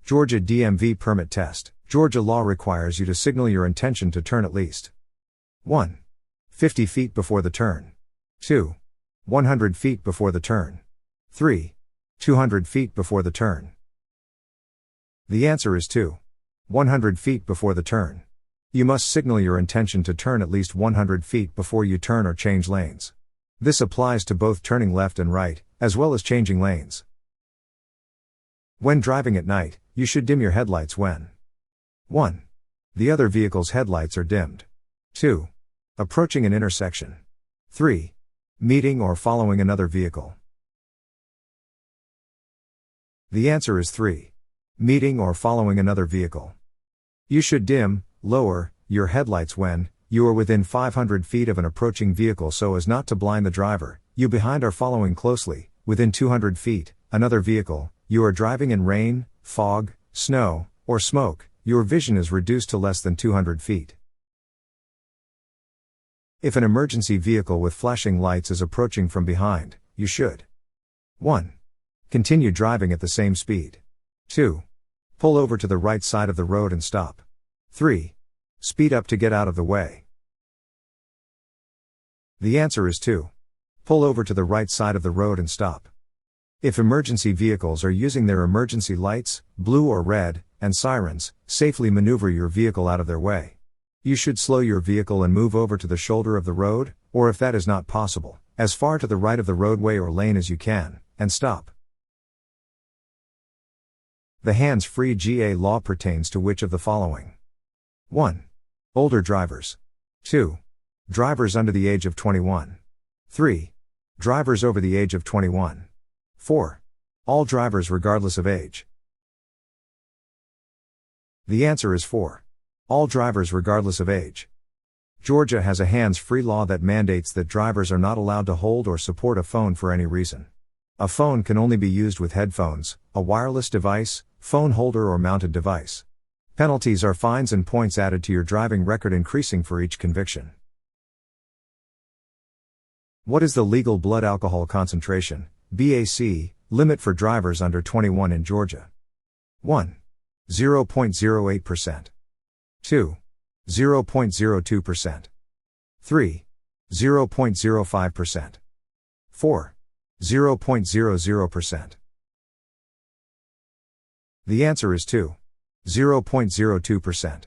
Georgia DMV Permit Test. Georgia law requires you to signal your intention to turn at least 1. 50 feet before the turn. 2. 100 feet before the turn. 3. 200 feet before the turn. The answer is 2. 100 feet before the turn. You must signal your intention to turn at least 100 feet before you turn or change lanes. This applies to both turning left and right, as well as changing lanes. When driving at night, you should dim your headlights when 1. The other vehicle's headlights are dimmed. 2. Approaching an intersection. 3. Meeting or following another vehicle. The answer is 3. Meeting or following another vehicle. You should dim, lower, your headlights when you are within 500 feet of an approaching vehicle so as not to blind the driver. You behind are following closely, within 200 feet, another vehicle. You are driving in rain, fog, snow, or smoke. Your vision is reduced to less than 200 feet. If an emergency vehicle with flashing lights is approaching from behind, you should 1. Continue driving at the same speed. 2. Pull over to the right side of the road and stop. 3. Speed up to get out of the way. The answer is 2. Pull over to the right side of the road and stop. If emergency vehicles are using their emergency lights, blue or red, and sirens, safely maneuver your vehicle out of their way. You should slow your vehicle and move over to the shoulder of the road, or if that is not possible, as far to the right of the roadway or lane as you can, and stop. The hands-free GA law pertains to which of the following? 1. Older drivers. 2. Drivers under the age of 21. 3. Drivers over the age of 21. 4. All drivers regardless of age. The answer is 4. All drivers regardless of age. Georgia has a hands-free law that mandates that drivers are not allowed to hold or support a phone for any reason. A phone can only be used with headphones, a wireless device, phone holder or mounted device. Penalties are fines and points added to your driving record increasing for each conviction. What is the legal blood alcohol concentration, BAC, limit for drivers under 21 in Georgia? 1. 0.08%. 2. 0.02%. 3. 0.05%. 4. 0.00%. The answer is 2. 0.02%.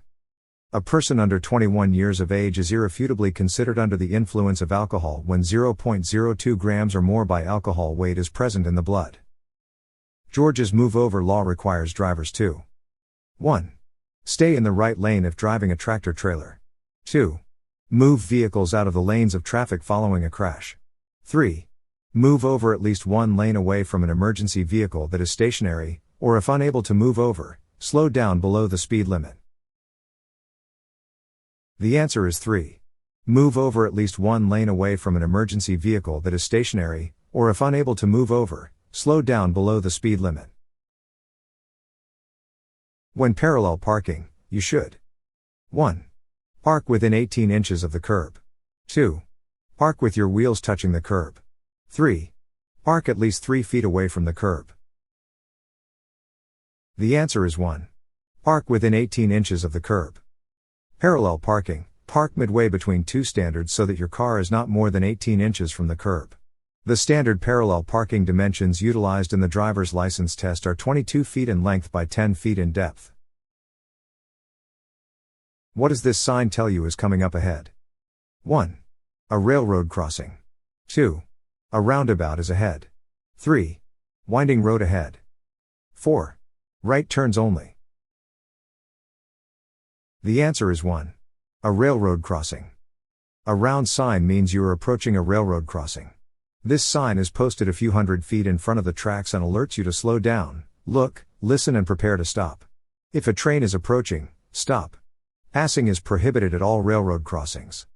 A person under 21 years of age is irrefutably considered under the influence of alcohol when 0.02 grams or more by alcohol weight is present in the blood. Georgia's move-over law requires drivers to 1. Stay in the right lane if driving a tractor-trailer. 2. Move vehicles out of the lanes of traffic following a crash. 3. Move over at least one lane away from an emergency vehicle that is stationary, or if unable to move over, slow down below the speed limit. The answer is 3. Move over at least one lane away from an emergency vehicle that is stationary, or if unable to move over, slow down below the speed limit. When parallel parking, you should 1. Park within 18 inches of the curb. 2. Park with your wheels touching the curb. 3. Park at least 3 feet away from the curb. The answer is 1. Park within 18 inches of the curb. Parallel parking, park midway between two standards so that your car is not more than 18 inches from the curb. The standard parallel parking dimensions utilized in the driver's license test are 22 feet in length by 10 feet in depth. What does this sign tell you is coming up ahead? 1. A railroad crossing. 2. A roundabout is ahead. 3. Winding road ahead. 4. Right turns only. The answer is 1. A railroad crossing. A round sign means you are approaching a railroad crossing. This sign is posted a few hundred feet in front of the tracks and alerts you to slow down, look, listen and prepare to stop. If a train is approaching, stop. Passing is prohibited at all railroad crossings.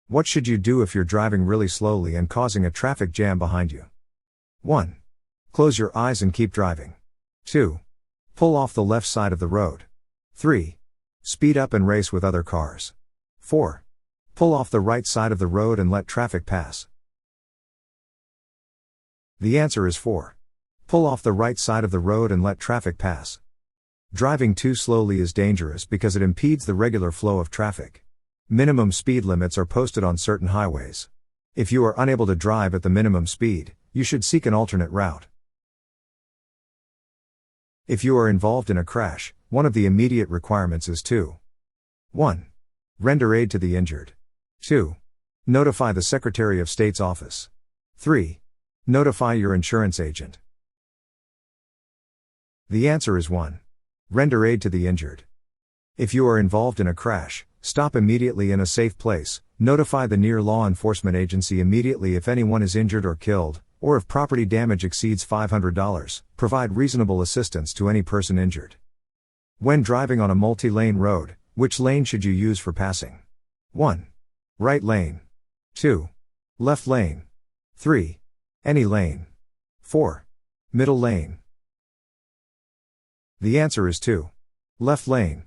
What should you do if you're driving really slowly and causing a traffic jam behind you? 1. Close your eyes and keep driving. 2. Pull off the left side of the road. 3. Speed up and race with other cars. 4. Pull off the right side of the road and let traffic pass. The answer is 4. Pull off the right side of the road and let traffic pass. Driving too slowly is dangerous because it impedes the regular flow of traffic. Minimum speed limits are posted on certain highways. If you are unable to drive at the minimum speed, you should seek an alternate route. If you are involved in a crash, one of the immediate requirements is to 1. Render aid to the injured. 2. Notify the Secretary of State's office. 3. Notify your insurance agent. The answer is 1. Render aid to the injured. If you are involved in a crash, stop immediately in a safe place, notify the near law enforcement agency immediately if anyone is injured or killed, or if property damage exceeds $500, provide reasonable assistance to any person injured. When driving on a multi-lane road, which lane should you use for passing? 1. Right lane. 2. Left lane. 3. Any lane. 4. Middle lane. The answer is 2. Left lane.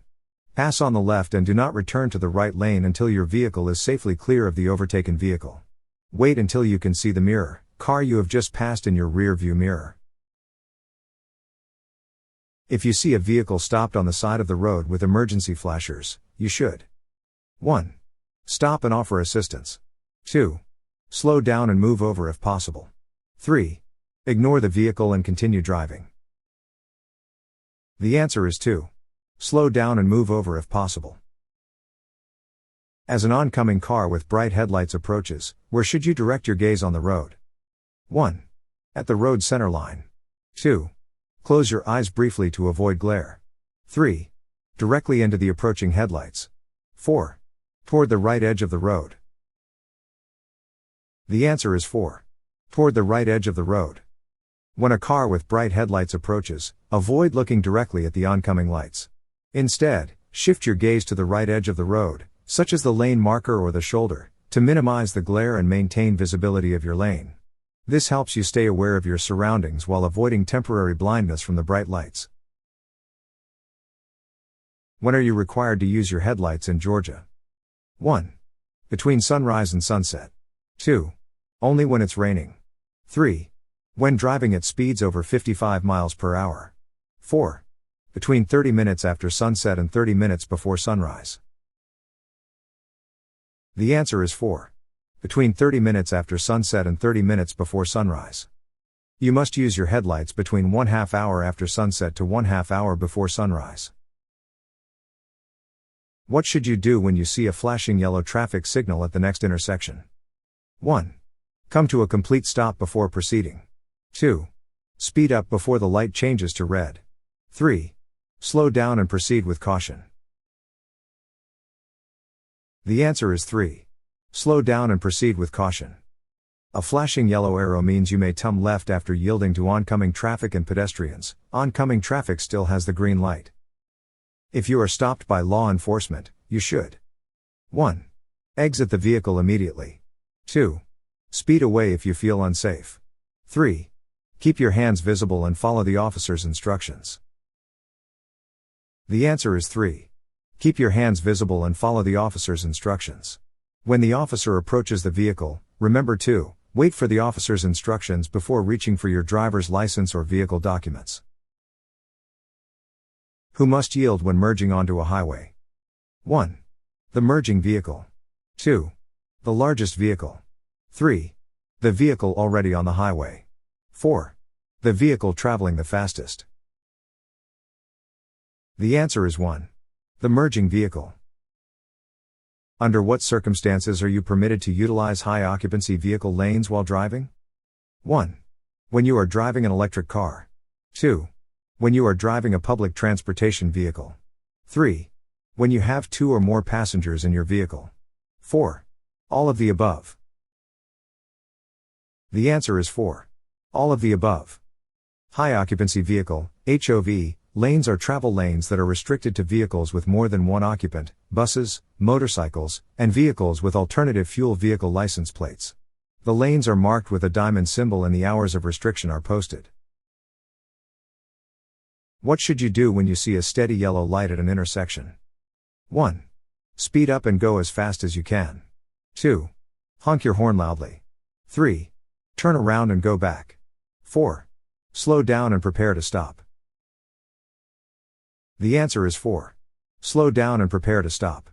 Pass on the left and do not return to the right lane until your vehicle is safely clear of the overtaken vehicle. Wait until you can see the car you have just passed in your rear view mirror. If you see a vehicle stopped on the side of the road with emergency flashers, you should 1. Stop and offer assistance. 2. Slow down and move over if possible. 3. Ignore the vehicle and continue driving. The answer is 2. Slow down and move over if possible. As an oncoming car with bright headlights approaches, where should you direct your gaze on the road? 1. At the road center line. 2. Close your eyes briefly to avoid glare. 3. Directly into the approaching headlights. 4. Toward the right edge of the road. The answer is 4. Toward the right edge of the road. When a car with bright headlights approaches, avoid looking directly at the oncoming lights. Instead, shift your gaze to the right edge of the road, such as the lane marker or the shoulder, to minimize the glare and maintain visibility of your lane. This helps you stay aware of your surroundings while avoiding temporary blindness from the bright lights. When are you required to use your headlights in Georgia? 1. Between sunrise and sunset. 2. Only when it's raining. 3. When driving at speeds over 55 miles per hour. 4. Between 30 minutes after sunset and 30 minutes before sunrise. The answer is 4. Between 30 minutes after sunset and 30 minutes before sunrise. You must use your headlights between 1/2 hour after sunset to 1/2 hour before sunrise. What should you do when you see a flashing yellow traffic signal at the next intersection? 1. Come to a complete stop before proceeding. 2. Speed up before the light changes to red. 3. Slow down and proceed with caution. The answer is 3. Slow down and proceed with caution. A flashing yellow arrow means you may turn left after yielding to oncoming traffic and pedestrians. Oncoming traffic still has the green light. If you are stopped by law enforcement, you should 1. Exit the vehicle immediately. 2. Speed away if you feel unsafe. 3. Keep your hands visible and follow the officer's instructions. The answer is 3. Keep your hands visible and follow the officer's instructions. When the officer approaches the vehicle, remember to wait for the officer's instructions before reaching for your driver's license or vehicle documents. Who must yield when merging onto a highway? 1. The merging vehicle. 2. The largest vehicle. 3. The vehicle already on the highway. 4. The vehicle traveling the fastest. The answer is 1. The merging vehicle. Under what circumstances are you permitted to utilize high-occupancy vehicle lanes while driving? 1. When you are driving an electric car. 2. When you are driving a public transportation vehicle. 3. When you have 2 or more passengers in your vehicle. 4. All of the above. The answer is 4. All of the above. High-occupancy vehicle, HOV, lanes are travel lanes that are restricted to vehicles with more than one occupant, buses, motorcycles, and vehicles with alternative fuel vehicle license plates. The lanes are marked with a diamond symbol and the hours of restriction are posted. What should you do when you see a steady yellow light at an intersection? 1. Speed up and go as fast as you can. 2. Honk your horn loudly. 3. Turn around and go back. 4. Slow down and prepare to stop. The answer is 4. Slow down and prepare to stop.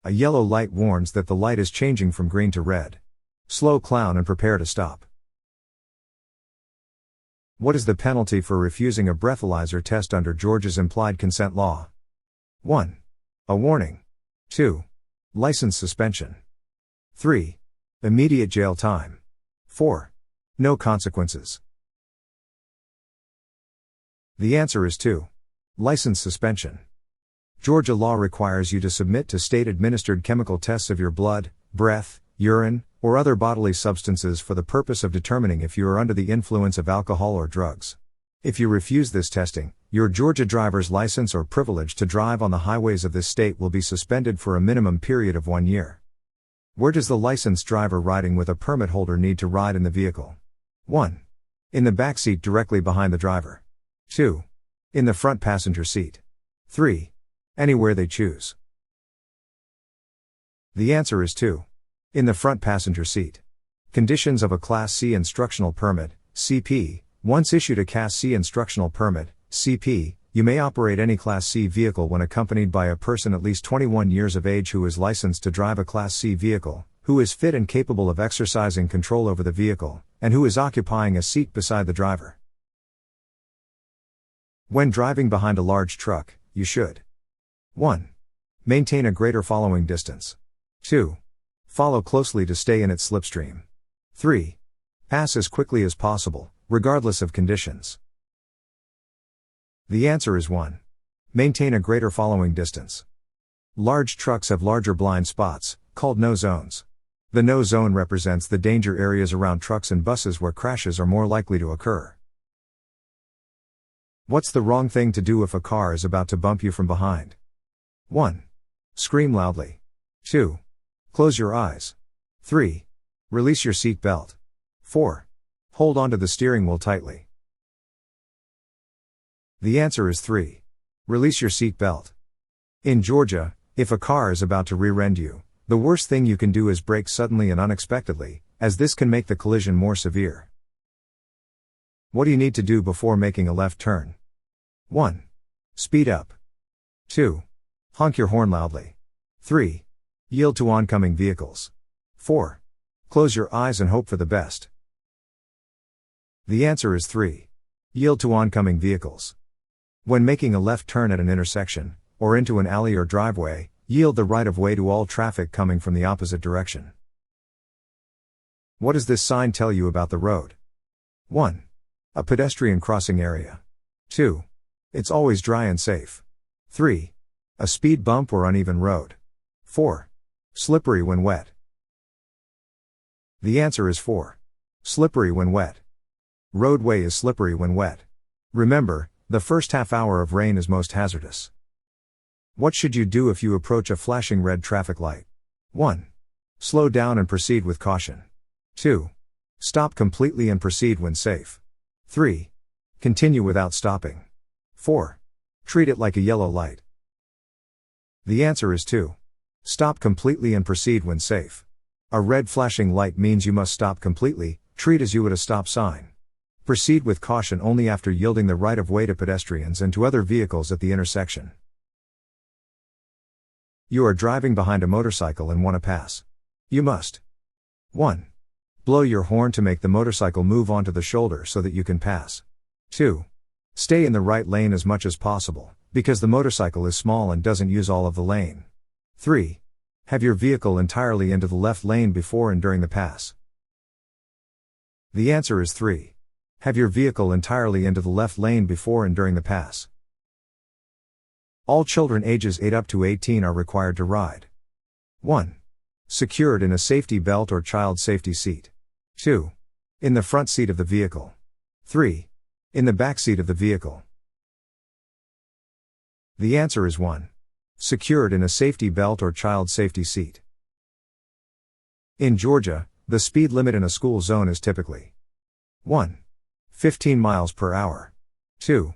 A yellow light warns that the light is changing from green to red. Slow clown and prepare to stop. What is the penalty for refusing a breathalyzer test under Georgia's implied consent law? 1. A warning. 2. License suspension. 3. Immediate jail time. 4. No consequences. The answer is 2. License suspension. Georgia law requires you to submit to state-administered chemical tests of your blood, breath, urine, or other bodily substances for the purpose of determining if you are under the influence of alcohol or drugs. If you refuse this testing, your Georgia driver's license or privilege to drive on the highways of this state will be suspended for a minimum period of 1 year. Where does the licensed driver riding with a permit holder need to ride in the vehicle? 1. In the back seat directly behind the driver. 2. In the front passenger seat. 3. Anywhere they choose. The answer is 2. In the front passenger seat. Conditions of a Class C instructional permit, CP. Once issued a Class C instructional permit, CP, you may operate any Class C vehicle when accompanied by a person at least 21 years of age who is licensed to drive a Class C vehicle, who is fit and capable of exercising control over the vehicle, and who is occupying a seat beside the driver. When driving behind a large truck, you should 1. Maintain a greater following distance. 2. Follow closely to stay in its slipstream. 3. Pass as quickly as possible, regardless of conditions. The answer is 1. Maintain a greater following distance. Large trucks have larger blind spots, called no zones. The no zone represents the danger areas around trucks and buses where crashes are more likely to occur. What's the wrong thing to do if a car is about to bump you from behind? 1. Scream loudly. 2. Close your eyes. 3. Release your seat belt. 4. Hold onto the steering wheel tightly. The answer is 3. Release your seat belt. In Georgia, if a car is about to rear-end you, the worst thing you can do is brake suddenly and unexpectedly, as this can make the collision more severe. What do you need to do before making a left turn? 1. Speed up. 2. Honk your horn loudly. 3. Yield to oncoming vehicles. 4. Close your eyes and hope for the best. The answer is 3. Yield to oncoming vehicles. When making a left turn at an intersection, or into an alley or driveway, yield the right-of-way to all traffic coming from the opposite direction. What does this sign tell you about the road? 1. A pedestrian crossing area. 2. It's always dry and safe. 3. A speed bump or uneven road. 4. Slippery when wet. The answer is 4. Slippery when wet. Roadway is slippery when wet. Remember, the first half hour of rain is most hazardous. What should you do if you approach a flashing red traffic light? 1. Slow down and proceed with caution. 2. Stop completely and proceed when safe. 3. Continue without stopping. 4. Treat it like a yellow light. The answer is 2. Stop completely and proceed when safe. A red flashing light means you must stop completely, treat as you would a stop sign. Proceed with caution only after yielding the right-of-way to pedestrians and to other vehicles at the intersection. You are driving behind a motorcycle and want to pass. You must 1. Blow your horn to make the motorcycle move onto the shoulder so that you can pass. 2. Stay in the right lane as much as possible, because the motorcycle is small and doesn't use all of the lane. 3. Have your vehicle entirely into the left lane before and during the pass. The answer is 3. Have your vehicle entirely into the left lane before and during the pass. All children ages 8 up to 18 are required to ride. 1. Secured in a safety belt or child safety seat. 2. In the front seat of the vehicle. 3. In the back seat of the vehicle. The answer is 1. Secured in a safety belt or child safety seat. In Georgia, the speed limit in a school zone is typically 1. 15 miles per hour. 2.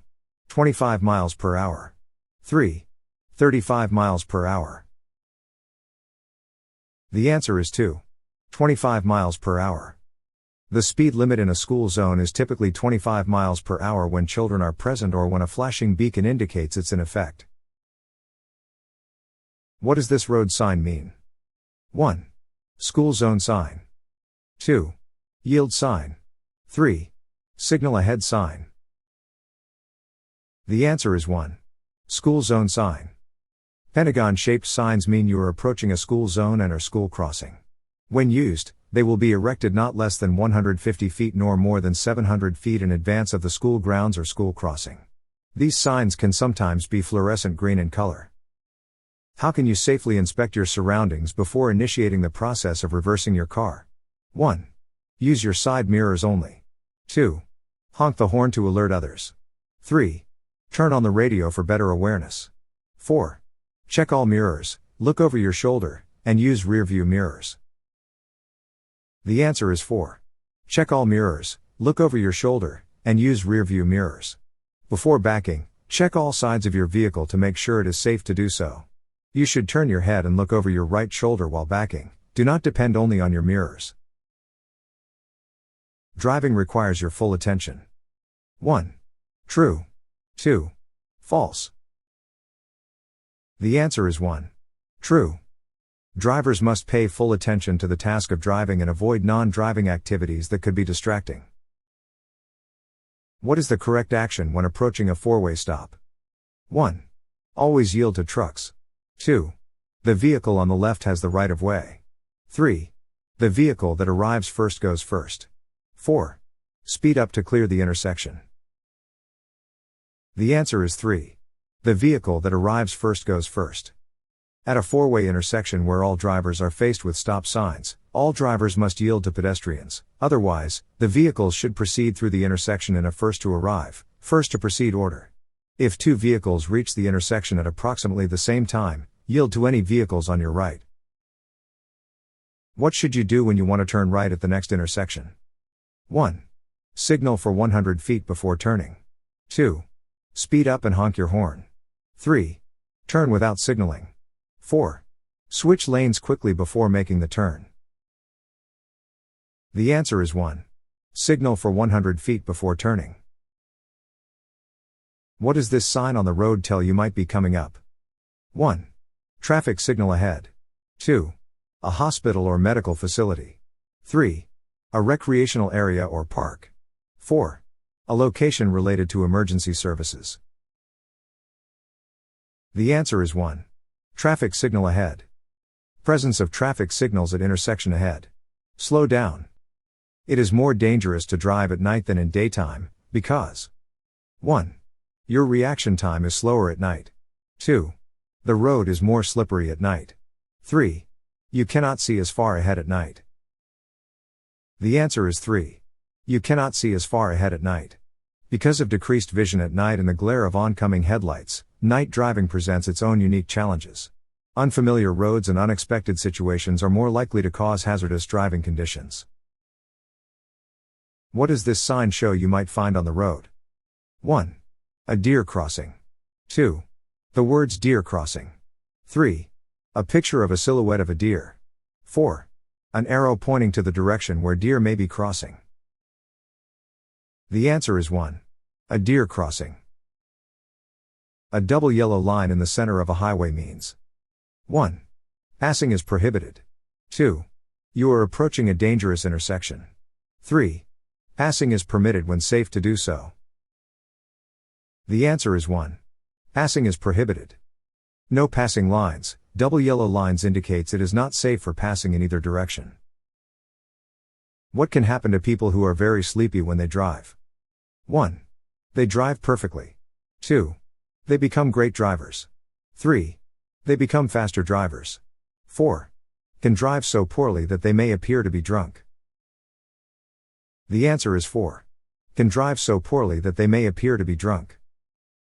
25 miles per hour. 3. 35 miles per hour. The answer is 2. 25 miles per hour. The speed limit in a school zone is typically 25 miles per hour when children are present or when a flashing beacon indicates it's in effect. What does this road sign mean? 1. School zone sign. 2. Yield sign. 3. Signal ahead sign. The answer is 1. School zone sign. Pentagon-shaped signs mean you are approaching a school zone and or school crossing. When used, they will be erected not less than 150 feet nor more than 700 feet in advance of the school grounds or school crossing. These signs can sometimes be fluorescent green in color. How can you safely inspect your surroundings before initiating the process of reversing your car? 1. Use your side mirrors only. 2. Honk the horn to alert others. 3. Turn on the radio for better awareness. 4. Check all mirrors, look over your shoulder, and use rear-view mirrors. The answer is 4. Check all mirrors, look over your shoulder, and use rear-view mirrors. Before backing, check all sides of your vehicle to make sure it is safe to do so. You should turn your head and look over your right shoulder while backing. Do not depend only on your mirrors. Driving requires your full attention. 1. True. 2. False. The answer is 1. True. Drivers must pay full attention to the task of driving and avoid non-driving activities that could be distracting. What is the correct action when approaching a four-way stop? 1. Always yield to trucks. 2. The vehicle on the left has the right of way. 3. The vehicle that arrives first goes first. 4. Speed up to clear the intersection. The answer is 3. The vehicle that arrives first goes first. At a four-way intersection where all drivers are faced with stop signs, all drivers must yield to pedestrians, otherwise, the vehicles should proceed through the intersection in a first to arrive, first to proceed order. If two vehicles reach the intersection at approximately the same time, yield to any vehicles on your right. What should you do when you want to turn right at the next intersection? 1. Signal for 100 feet before turning. 2. Speed up and honk your horn. 3. Turn without signaling. 4. Switch lanes quickly before making the turn. The answer is 1. Signal for 100 feet before turning. What does this sign on the road tell you might be coming up? 1. Traffic signal ahead. 2. A hospital or medical facility. 3. A recreational area or park. 4. A location related to emergency services. The answer is 1. Traffic signal ahead. Presence of traffic signals at intersection ahead. Slow down. It is more dangerous to drive at night than in daytime, because 1. Your reaction time is slower at night. 2. The road is more slippery at night. 3. You cannot see as far ahead at night. The answer is 3. You cannot see as far ahead at night. Because of decreased vision at night and the glare of oncoming headlights, night driving presents its own unique challenges. Unfamiliar roads and unexpected situations are more likely to cause hazardous driving conditions. What does this sign show you might find on the road? 1. A deer crossing. 2. The words deer crossing. 3. A picture of a silhouette of a deer. 4. An arrow pointing to the direction where deer may be crossing. The answer is 1. A deer crossing. A double yellow line in the center of a highway means 1. Passing is prohibited. 2. You are approaching a dangerous intersection. 3. Passing is permitted when safe to do so. The answer is 1. Passing is prohibited. No passing lines. Double yellow lines indicates it is not safe for passing in either direction. What can happen to people who are very sleepy when they drive? 1. They drive perfectly. 2. They become great drivers. 3. They become faster drivers. 4. Can drive so poorly that they may appear to be drunk. The answer is 4. Can drive so poorly that they may appear to be drunk.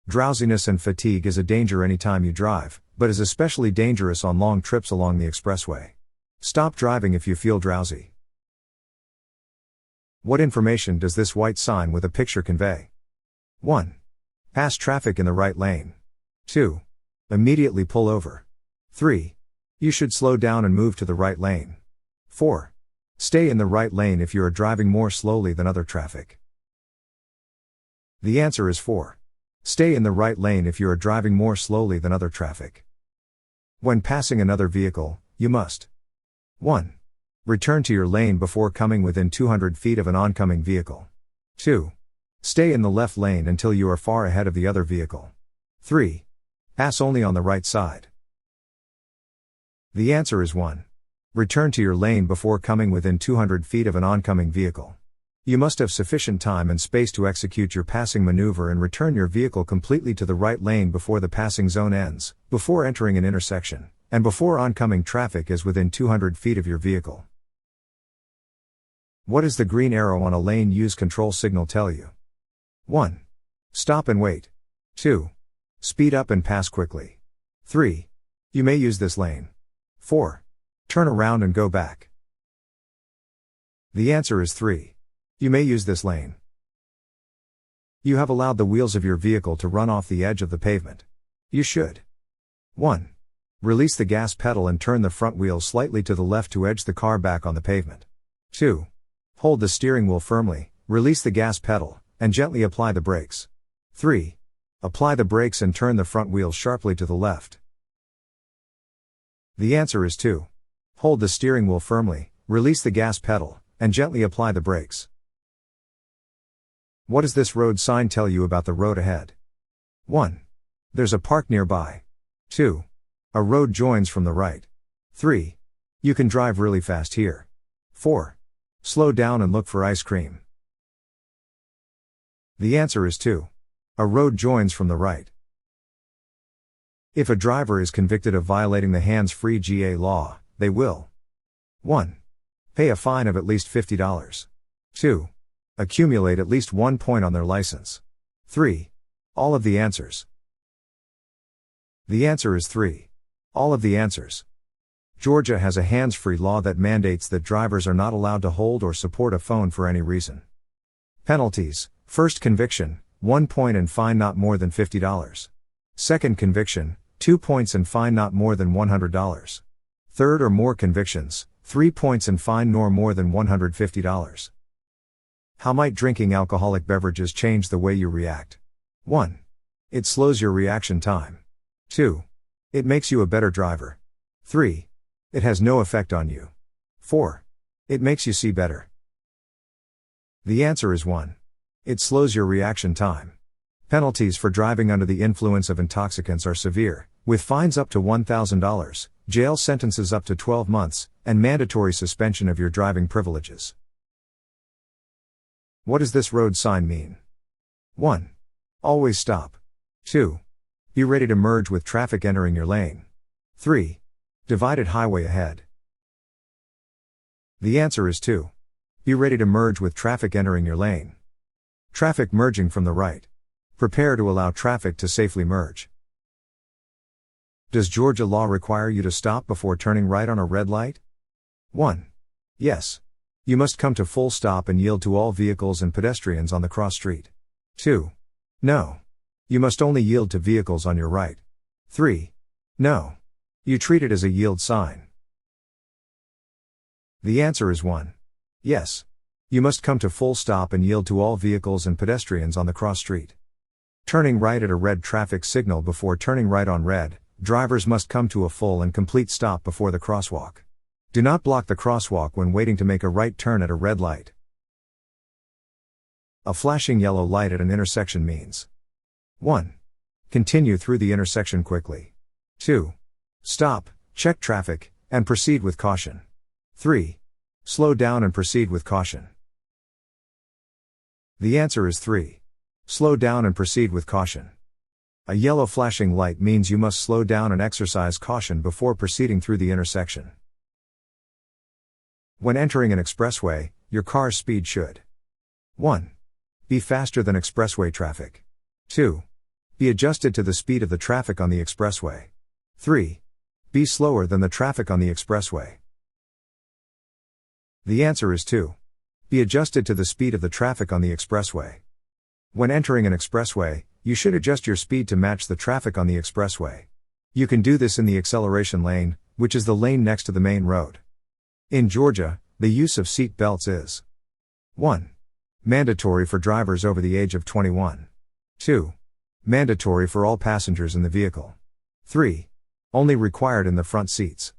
Drowsiness and fatigue is a danger anytime you drive, but is especially dangerous on long trips along the expressway. Stop driving if you feel drowsy. What information does this white sign with a picture convey? 1. Pass traffic in the right lane. 2. Immediately pull over. 3. You should slow down and move to the right lane. 4. Stay in the right lane if you are driving more slowly than other traffic. The answer is 4. Stay in the right lane if you are driving more slowly than other traffic. When passing another vehicle, you must 1. Return to your lane before coming within 200 feet of an oncoming vehicle. 2. Stay in the left lane until you are far ahead of the other vehicle. 3. Pass only on the right side. The answer is 1. Return to your lane before coming within 200 feet of an oncoming vehicle. You must have sufficient time and space to execute your passing maneuver and return your vehicle completely to the right lane before the passing zone ends, before entering an intersection, and before oncoming traffic is within 200 feet of your vehicle. What does the green arrow on a lane use control signal tell you? 1. Stop and wait. 2. Speed up and pass quickly. 3. You may use this lane. 4. Turn around and go back. The answer is 3. You may use this lane. You have allowed the wheels of your vehicle to run off the edge of the pavement. You should 1. Release the gas pedal and turn the front wheel slightly to the left to edge the car back on the pavement. 2. Hold the steering wheel firmly, release the gas pedal, and gently apply the brakes. 3. Apply the brakes and turn the front wheel sharply to the left. The answer is 2. Hold the steering wheel firmly, release the gas pedal, and gently apply the brakes. What does this road sign tell you about the road ahead? 1. There's a park nearby. 2. A road joins from the right. 3. You can drive really fast here. 4. Slow down and look for ice cream. The answer is 2. A road joins from the right. If a driver is convicted of violating the hands-free GA law, they will 1. Pay a fine of at least $50. 2. Accumulate at least 1 point on their license. 3. All of the answers. The answer is 3. All of the answers. Georgia has a hands-free law that mandates that drivers are not allowed to hold or support a phone for any reason. Penalties: first conviction, 1 point and fine not more than $50. Second conviction, 2 points and fine not more than $100. Third or more convictions, 3 points and fine nor more than $150. How might drinking alcoholic beverages change the way you react? 1. It slows your reaction time. 2. It makes you a better driver. 3. It has no effect on you. 4. It makes you see better. The answer is 1. It slows your reaction time. Penalties for driving under the influence of intoxicants are severe, with fines up to $1,000, jail sentences up to 12 months, and mandatory suspension of your driving privileges. What does this road sign mean? 1. Always stop. 2. Be ready to merge with traffic entering your lane. 3. Divided highway ahead. The answer is 2. Be ready to merge with traffic entering your lane. Traffic merging from the right. Prepare to allow traffic to safely merge. Does Georgia law require you to stop before turning right on a red light? 1. Yes. You must come to full stop and yield to all vehicles and pedestrians on the cross street. 2. No. You must only yield to vehicles on your right. 3. No. You treat it as a yield sign. The answer is 1. Yes. You must come to full stop and yield to all vehicles and pedestrians on the cross street. Turning right at a red traffic signal before turning right on red, drivers must come to a full and complete stop before the crosswalk. Do not block the crosswalk when waiting to make a right turn at a red light. A flashing yellow light at an intersection means 1. Continue through the intersection quickly. 2. Stop, check traffic, and proceed with caution. 3. Slow down and proceed with caution. The answer is 3. Slow down and proceed with caution. A yellow flashing light means you must slow down and exercise caution before proceeding through the intersection. When entering an expressway, your car's speed should 1. Be faster than expressway traffic. 2. Be adjusted to the speed of the traffic on the expressway. 3. Be slower than the traffic on the expressway. The answer is 2. Be adjusted to the speed of the traffic on the expressway. When entering an expressway, you should adjust your speed to match the traffic on the expressway. You can do this in the acceleration lane, which is the lane next to the main road. In Georgia, The use of seat belts is 1. Mandatory for drivers over the age of 21. 2. Mandatory for all passengers in the vehicle. 3. Only required in the front seats.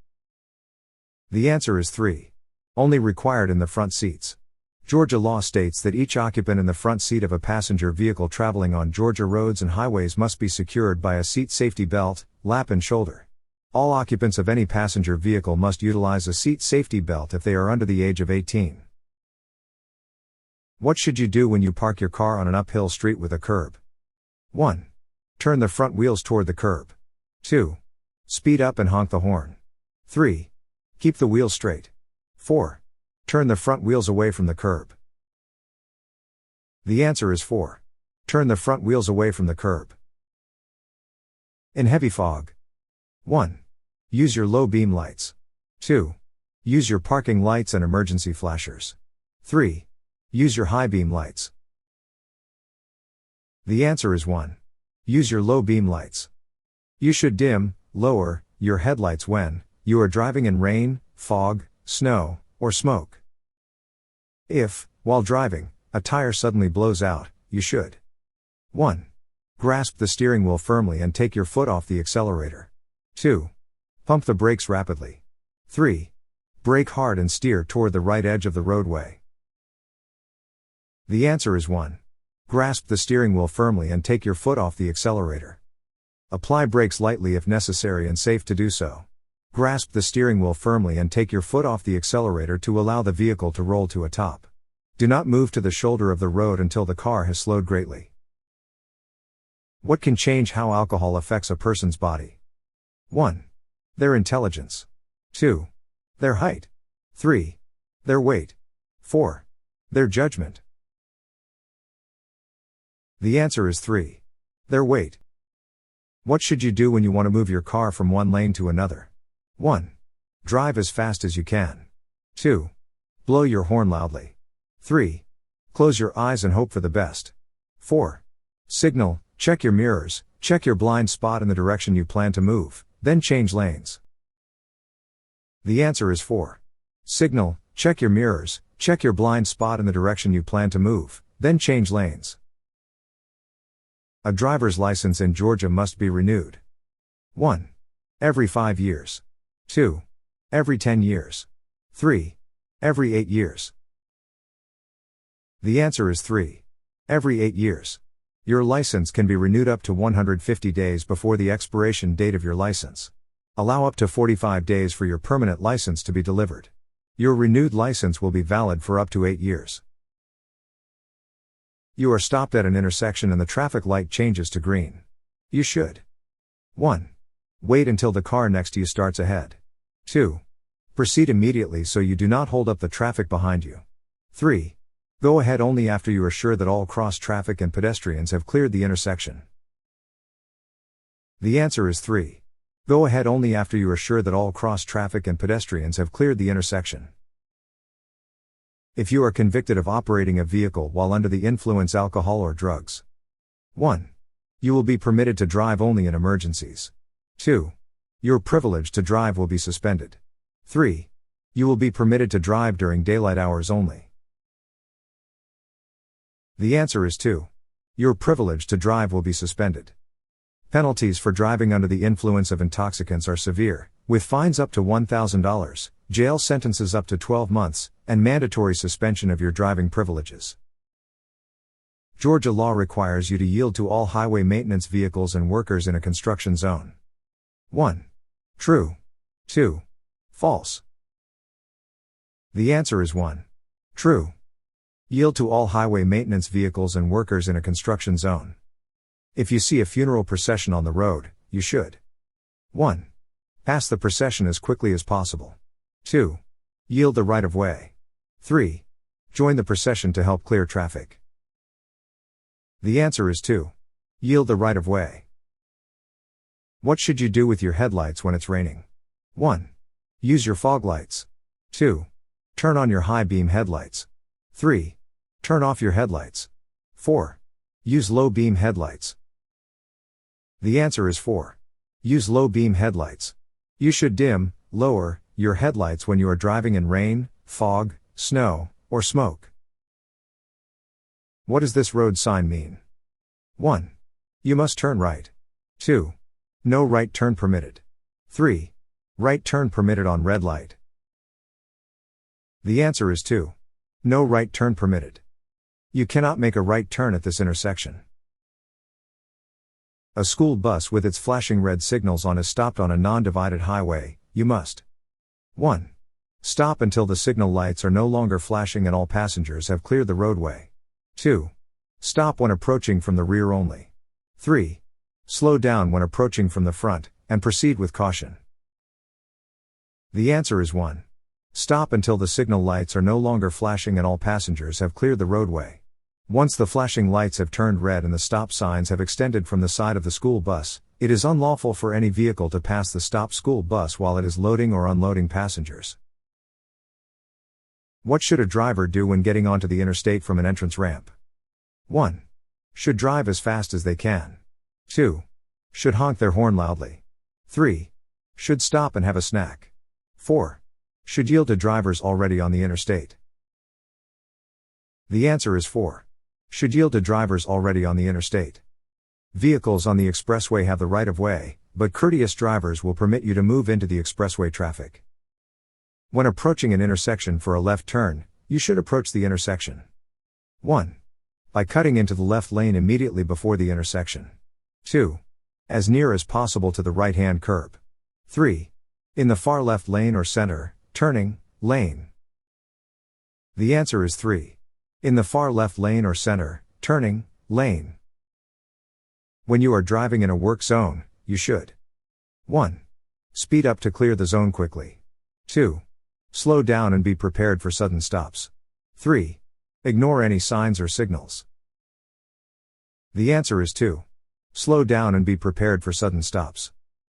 The answer is 3. Only required in the front seats. Georgia law states that each occupant in the front seat of a passenger vehicle traveling on Georgia roads and highways must be secured by a seat safety belt, lap and shoulder. All occupants of any passenger vehicle must utilize a seat safety belt if they are under the age of 18. What should you do when you park your car on an uphill street with a curb? 1. Turn the front wheels toward the curb. 2. Speed up and honk the horn. 3. Keep the wheels straight. 4. Turn the front wheels away from the curb. The answer is 4. Turn the front wheels away from the curb. In heavy fog. 1. Use your low beam lights. 2. Use your parking lights and emergency flashers. 3. Use your high beam lights. The answer is 1. Use your low beam lights. You should dim, lower, your headlights when you are driving in rain, fog, snow, or smoke. If, while driving, a tire suddenly blows out, you should 1. Grasp the steering wheel firmly and take your foot off the accelerator. 2. Pump the brakes rapidly. 3. Brake hard and steer toward the right edge of the roadway. The answer is 1. Grasp the steering wheel firmly and take your foot off the accelerator. Apply brakes lightly if necessary and safe to do so. Grasp the steering wheel firmly and take your foot off the accelerator to allow the vehicle to roll to a top. Do not move to the shoulder of the road until the car has slowed greatly. What can change how alcohol affects a person's body? 1. Their intelligence. 2. Their height. 3. Their weight. 4. Their judgment. The answer is 3. Their weight. What should you do when you want to move your car from one lane to another? 1. Drive as fast as you can. 2. Blow your horn loudly. 3. Close your eyes and hope for the best. 4. Signal, check your mirrors, check your blind spot in the direction you plan to move, then change lanes. The answer is 4. Signal, check your mirrors, check your blind spot in the direction you plan to move, then change lanes. A driver's license in Georgia must be renewed. 1. Every 5 years. 2. Every 10 years. 3. Every 8 years. The answer is 3. Every 8 years. Your license can be renewed up to 150 days before the expiration date of your license. Allow up to 45 days for your permanent license to be delivered. Your renewed license will be valid for up to 8 years. You are stopped at an intersection and the traffic light changes to green. You should 1. Wait until the car next to you starts ahead. 2. Proceed immediately so you do not hold up the traffic behind you. 3. Go ahead only after you are sure that all cross traffic and pedestrians have cleared the intersection. The answer is 3. Go ahead only after you are sure that all cross traffic and pedestrians have cleared the intersection. If you are convicted of operating a vehicle while under the influence of alcohol or drugs. 1. You will be permitted to drive only in emergencies. 2. Your privilege to drive will be suspended. 3. You will be permitted to drive during daylight hours only. The answer is 2. Your privilege to drive will be suspended. Penalties for driving under the influence of intoxicants are severe, with fines up to $1,000, jail sentences up to 12 months, and mandatory suspension of your driving privileges. Georgia law requires you to yield to all highway maintenance vehicles and workers in a construction zone. 1. True. 2. False. The answer is 1. True. Yield to all highway maintenance vehicles and workers in a construction zone. If you see a funeral procession on the road, you should 1. Pass the procession as quickly as possible. 2. Yield the right of way. 3. Join the procession to help clear traffic. The answer is 2. Yield the right of way. What should you do with your headlights when it's raining? 1. Use your fog lights. 2. Turn on your high beam headlights. 3. Turn off your headlights. 4. Use low beam headlights. The answer is 4. Use low beam headlights. You should dim, lower, your headlights when you are driving in rain, fog, snow, or smoke. What does this road sign mean? 1. You must turn right. 2. No right turn permitted. 3. Right turn permitted on red light. The answer is 2. No right turn permitted. You cannot make a right turn at this intersection. A school bus with its flashing red signals on is stopped on a non-divided highway. You must 1. Stop until the signal lights are no longer flashing and all passengers have cleared the roadway. 2. Stop when approaching from the rear only. 3. Slow down when approaching from the front, and proceed with caution. The answer is 1. Stop until the signal lights are no longer flashing and all passengers have cleared the roadway. Once the flashing lights have turned red and the stop signs have extended from the side of the school bus, it is unlawful for any vehicle to pass the stopped school bus while it is loading or unloading passengers. What should a driver do when getting onto the interstate from an entrance ramp? 1. Should drive as fast as they can. 2. Should honk their horn loudly. 3. Should stop and have a snack. 4. Should yield to drivers already on the interstate. The answer is 4. Should yield to drivers already on the interstate. Vehicles on the expressway have the right of way, but courteous drivers will permit you to move into the expressway traffic. When approaching an intersection for a left turn, you should approach the intersection. 1. By cutting into the left lane immediately before the intersection. 2. As near as possible to the right-hand curb. 3. In the far left lane or center, turning, lane. The answer is 3. In the far left lane or center, turning, lane. When you are driving in a work zone, you should 1. Speed up to clear the zone quickly. 2. Slow down and be prepared for sudden stops. 3. Ignore any signs or signals. The answer is 2. Slow down and be prepared for sudden stops.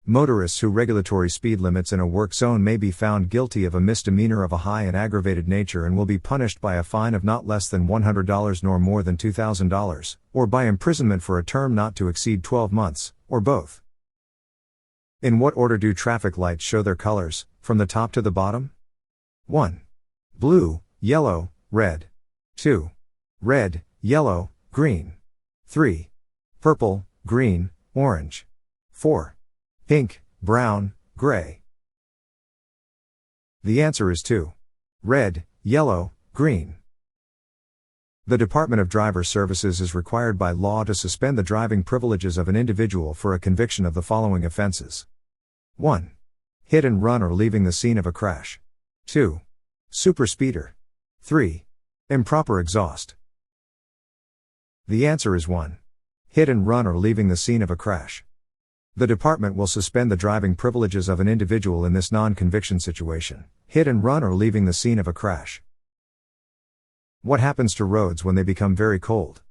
Motorists who regulatory speed limits in a work zone may be found guilty of a misdemeanor of a high and aggravated nature and will be punished by a fine of not less than $100 nor more than $2,000, or by imprisonment for a term not to exceed 12 months, or both. In what order do traffic lights show their colors, from the top to the bottom? 1. Blue, yellow, red. 2. Red, yellow, green. 3. Purple, green, orange. 4. Pink, brown, gray. The answer is 2. Red, yellow, green. The Department of Driver Services is required by law to suspend the driving privileges of an individual for a conviction of the following offenses. 1. Hit and run or leaving the scene of a crash. 2. Superspeeder. 3. Improper exhaust. The answer is 1. Hit and run or leaving the scene of a crash. The department will suspend the driving privileges of an individual in this non-conviction situation: hit and run or leaving the scene of a crash. What happens to roads when they become very cold?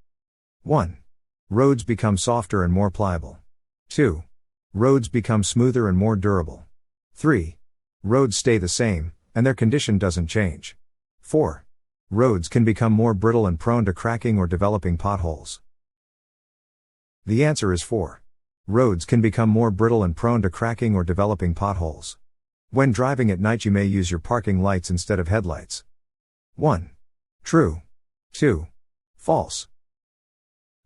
1. Roads become softer and more pliable. 2. Roads become smoother and more durable. 3. Roads stay the same, and their condition doesn't change. 4. Roads can become more brittle and prone to cracking or developing potholes. The answer is 4. Roads can become more brittle and prone to cracking or developing potholes. When driving at night, you may use your parking lights instead of headlights. 1. True. 2. False.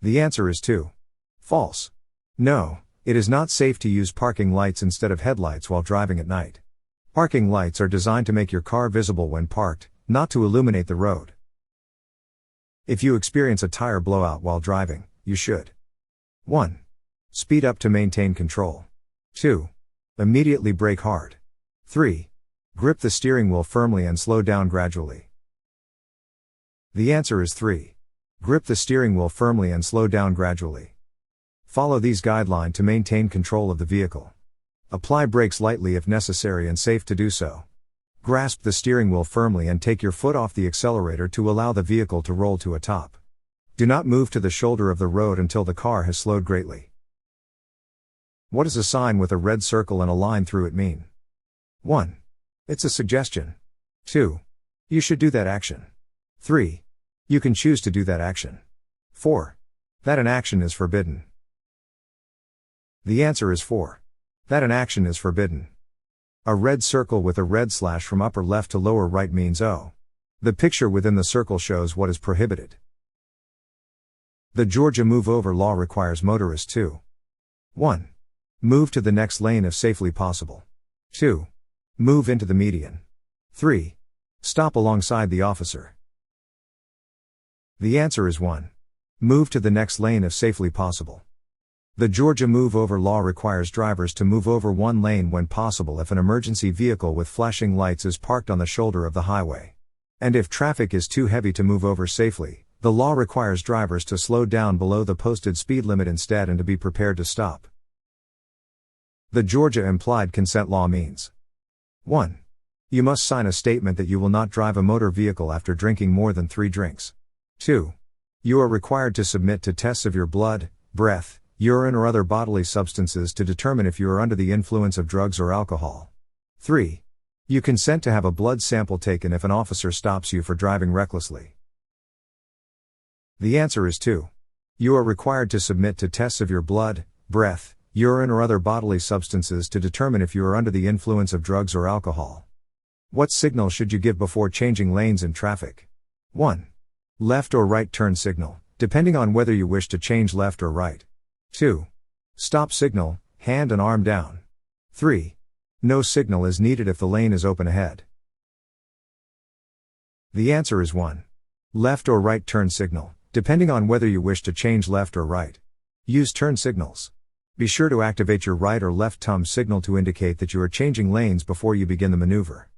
The answer is 2. False. No, it is not safe to use parking lights instead of headlights while driving at night. Parking lights are designed to make your car visible when parked, not to illuminate the road. If you experience a tire blowout while driving, you should 1. Speed up to maintain control. 2. Immediately brake hard. 3. Grip the steering wheel firmly and slow down gradually. The answer is 3. Grip the steering wheel firmly and slow down gradually. Follow these guidelines to maintain control of the vehicle. Apply brakes lightly if necessary and safe to do so. Grasp the steering wheel firmly and take your foot off the accelerator to allow the vehicle to roll to a top. Do not move to the shoulder of the road until the car has slowed greatly. What does a sign with a red circle and a line through it mean? 1. It's a suggestion. 2. You should do that action. 3. You can choose to do that action. 4. That an action is forbidden. The answer is 4. That an action is forbidden. A red circle with a red slash from upper left to lower right means O. The picture within the circle shows what is prohibited. The Georgia Move Over law requires motorists to 1. Move to the next lane if safely possible. 2. Move into the median. 3. Stop alongside the officer. The answer is 1. Move to the next lane if safely possible. The Georgia Move Over law requires drivers to move over one lane when possible if an emergency vehicle with flashing lights is parked on the shoulder of the highway. And if traffic is too heavy to move over safely, the law requires drivers to slow down below the posted speed limit instead and to be prepared to stop. The Georgia Implied Consent Law means 1. You must sign a statement that you will not drive a motor vehicle after drinking more than 3 drinks. 2. You are required to submit to tests of your blood, breath, urine or other bodily substances to determine if you are under the influence of drugs or alcohol. 3. You consent to have a blood sample taken if an officer stops you for driving recklessly. The answer is 2. You are required to submit to tests of your blood, breath, urine or other bodily substances to determine if you are under the influence of drugs or alcohol. What signal should you give before changing lanes in traffic? 1. Left or right turn signal, depending on whether you wish to change left or right. 2. Stop signal, hand and arm down. 3. No signal is needed if the lane is open ahead. The answer is 1. Left or right turn signal, depending on whether you wish to change left or right. Use turn signals. Be sure to activate your right or left thumb signal to indicate that you are changing lanes before you begin the maneuver.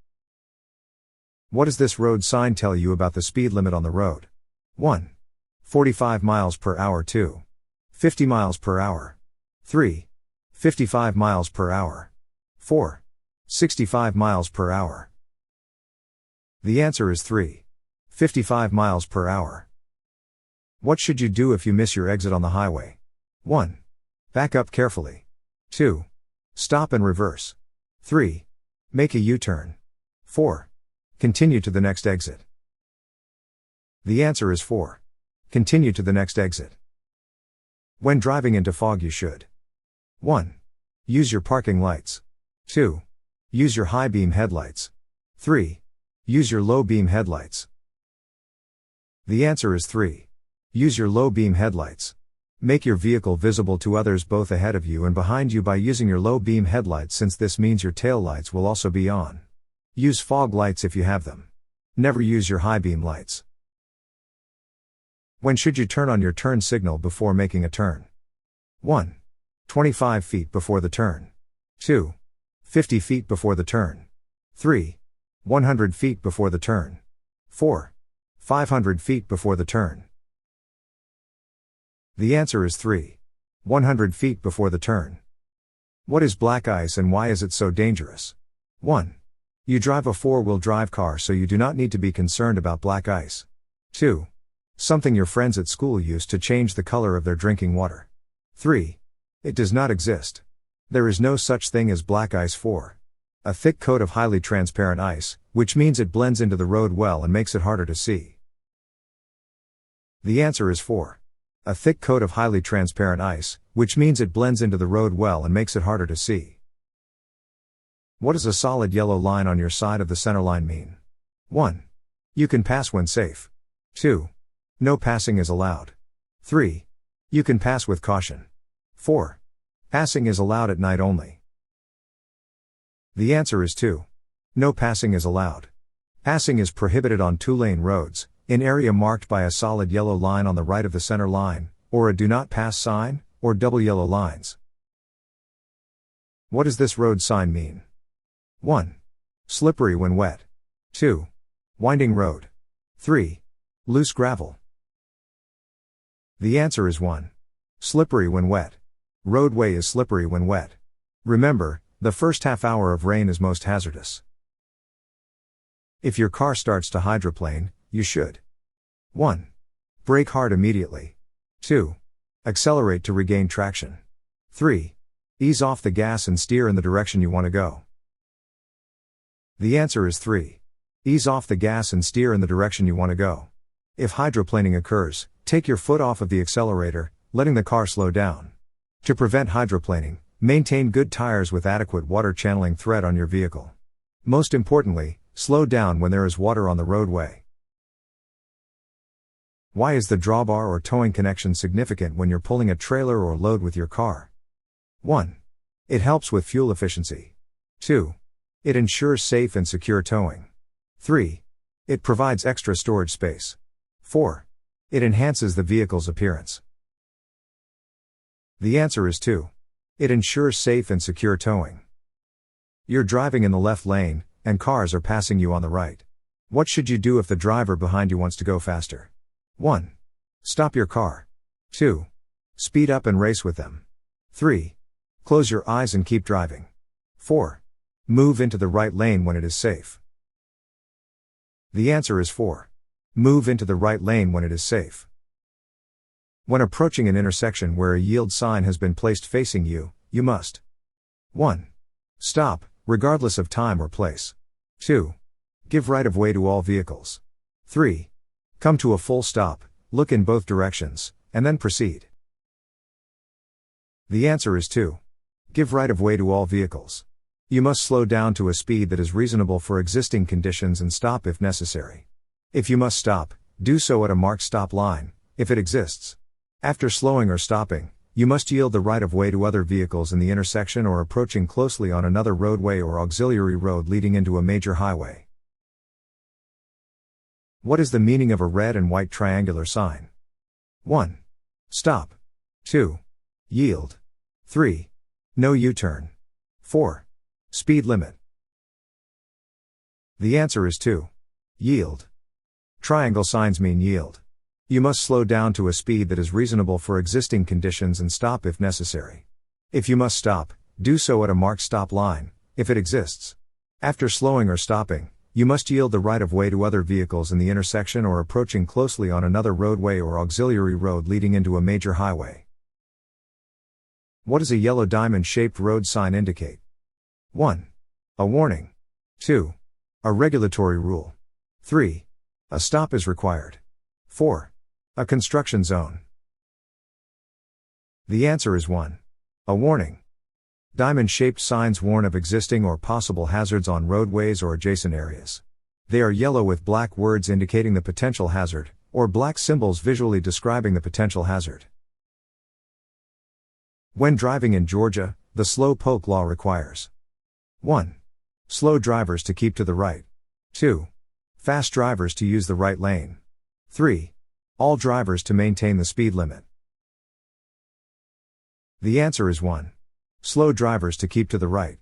What does this road sign tell you about the speed limit on the road? 1. 45 miles per hour. 2. 50 miles per hour. 3. 55 miles per hour. 4. 65 miles per hour. The answer is 3. 55 miles per hour. What should you do if you miss your exit on the highway? 1. Back up carefully. 2. Stop and reverse. 3. Make a U-turn. 4. Continue to the next exit. The answer is 4. Continue to the next exit. When driving into fog you should 1. Use your parking lights. 2. Use your high beam headlights. 3. Use your low beam headlights. The answer is 3. Use your low beam headlights. Make your vehicle visible to others both ahead of you and behind you by using your low beam headlights, since this means your tail lights will also be on. Use fog lights if you have them. Never use your high beam lights. When should you turn on your turn signal before making a turn? 1. 25 feet before the turn. 2. 50 feet before the turn. 3. 100 feet before the turn. 4. 500 feet before the turn. The answer is 3. 100 feet before the turn. What is black ice and why is it so dangerous? 1. You drive a four-wheel drive car, so you do not need to be concerned about black ice. 2. Something your friends at school used to change the color of their drinking water. 3. It does not exist. There is no such thing as black ice. 4. A thick coat of highly transparent ice, which means it blends into the road well and makes it harder to see. The answer is 4. A thick coat of highly transparent ice, which means it blends into the road well and makes it harder to see. What does a solid yellow line on your side of the center line mean? 1. You can pass when safe. 2. No passing is allowed. 3. You can pass with caution. 4. Passing is allowed at night only. The answer is 2. No passing is allowed. Passing is prohibited on two-lane roads, in area marked by a solid yellow line on the right of the center line, or a do not pass sign, or double yellow lines. What does this road sign mean? 1. Slippery when wet. 2. Winding road. 3. Loose gravel. The answer is 1. Slippery when wet. Roadway is slippery when wet. Remember, the first half hour of rain is most hazardous. If your car starts to hydroplane, you should 1. Brake hard immediately. 2. Accelerate to regain traction. 3. Ease off the gas and steer in the direction you want to go. The answer is 3. Ease off the gas and steer in the direction you want to go. If hydroplaning occurs, take your foot off of the accelerator, letting the car slow down. To prevent hydroplaning, Maintain good tires with adequate water channeling thread on your vehicle. Most importantly, slow down when there is water on the roadway. Why is the drawbar or towing connection significant when you're pulling a trailer or load with your car? 1. It helps with fuel efficiency. 2. It ensures safe and secure towing. 3. It provides extra storage space. 4. It enhances the vehicle's appearance. The answer is 2. It ensures safe and secure towing. You're driving in the left lane, and cars are passing you on the right. What should you do if the driver behind you wants to go faster? 1. Stop your car. 2. Speed up and race with them. 3. Close your eyes and keep driving. 4. Move into the right lane when it is safe. The answer is 4. Move into the right lane when it is safe. When approaching an intersection where a yield sign has been placed facing you, you must 1. Stop, regardless of time or place. 2. Give right of way to all vehicles. 3. Come to a full stop, look in both directions, and then proceed. The answer is 2. Give right of way to all vehicles. You must slow down to a speed that is reasonable for existing conditions and stop if necessary. If you must stop, do so at a marked stop line, if it exists. After slowing or stopping, you must yield the right of way to other vehicles in the intersection or approaching closely on another roadway or auxiliary road leading into a major highway. What is the meaning of a red and white triangular sign? 1. Stop. 2. Yield. 3. No U-turn. 4. Speed limit. The answer is 2. Yield. Triangle signs mean yield. You must slow down to a speed that is reasonable for existing conditions and stop if necessary. If you must stop, do so at a marked stop line, if it exists. After slowing or stopping, you must yield the right of way to other vehicles in the intersection or approaching closely on another roadway or auxiliary road leading into a major highway. What does a yellow diamond-shaped road sign indicate? 1. A warning. 2. A regulatory rule. 3. A stop is required. 4. A construction zone. The answer is 1. A warning. Diamond-shaped signs warn of existing or possible hazards on roadways or adjacent areas. They are yellow with black words indicating the potential hazard, or black symbols visually describing the potential hazard. When driving in Georgia, the slow poke law requires 1. Slow drivers to keep to the right. 2. Fast drivers to use the right lane. 3. All drivers to maintain the speed limit. The answer is 1. Slow drivers to keep to the right.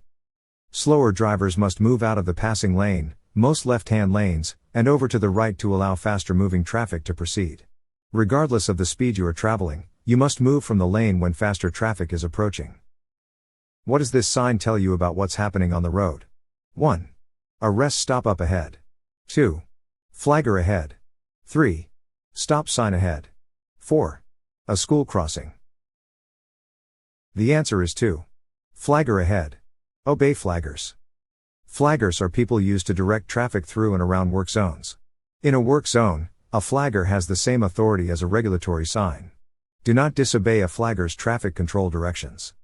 Slower drivers must move out of the passing lane, most left-hand lanes, and over to the right to allow faster moving traffic to proceed. Regardless of the speed you are traveling, you must move from the lane when faster traffic is approaching. What does this sign tell you about what's happening on the road? 1. A rest stop up ahead. 2. Flagger ahead. 3. Stop sign ahead. 4. A school crossing. The answer is 2. Flagger ahead. Obey flaggers. Flaggers are people used to direct traffic through and around work zones. In a work zone, a flagger has the same authority as a regulatory sign. Do not disobey a flagger's traffic control directions.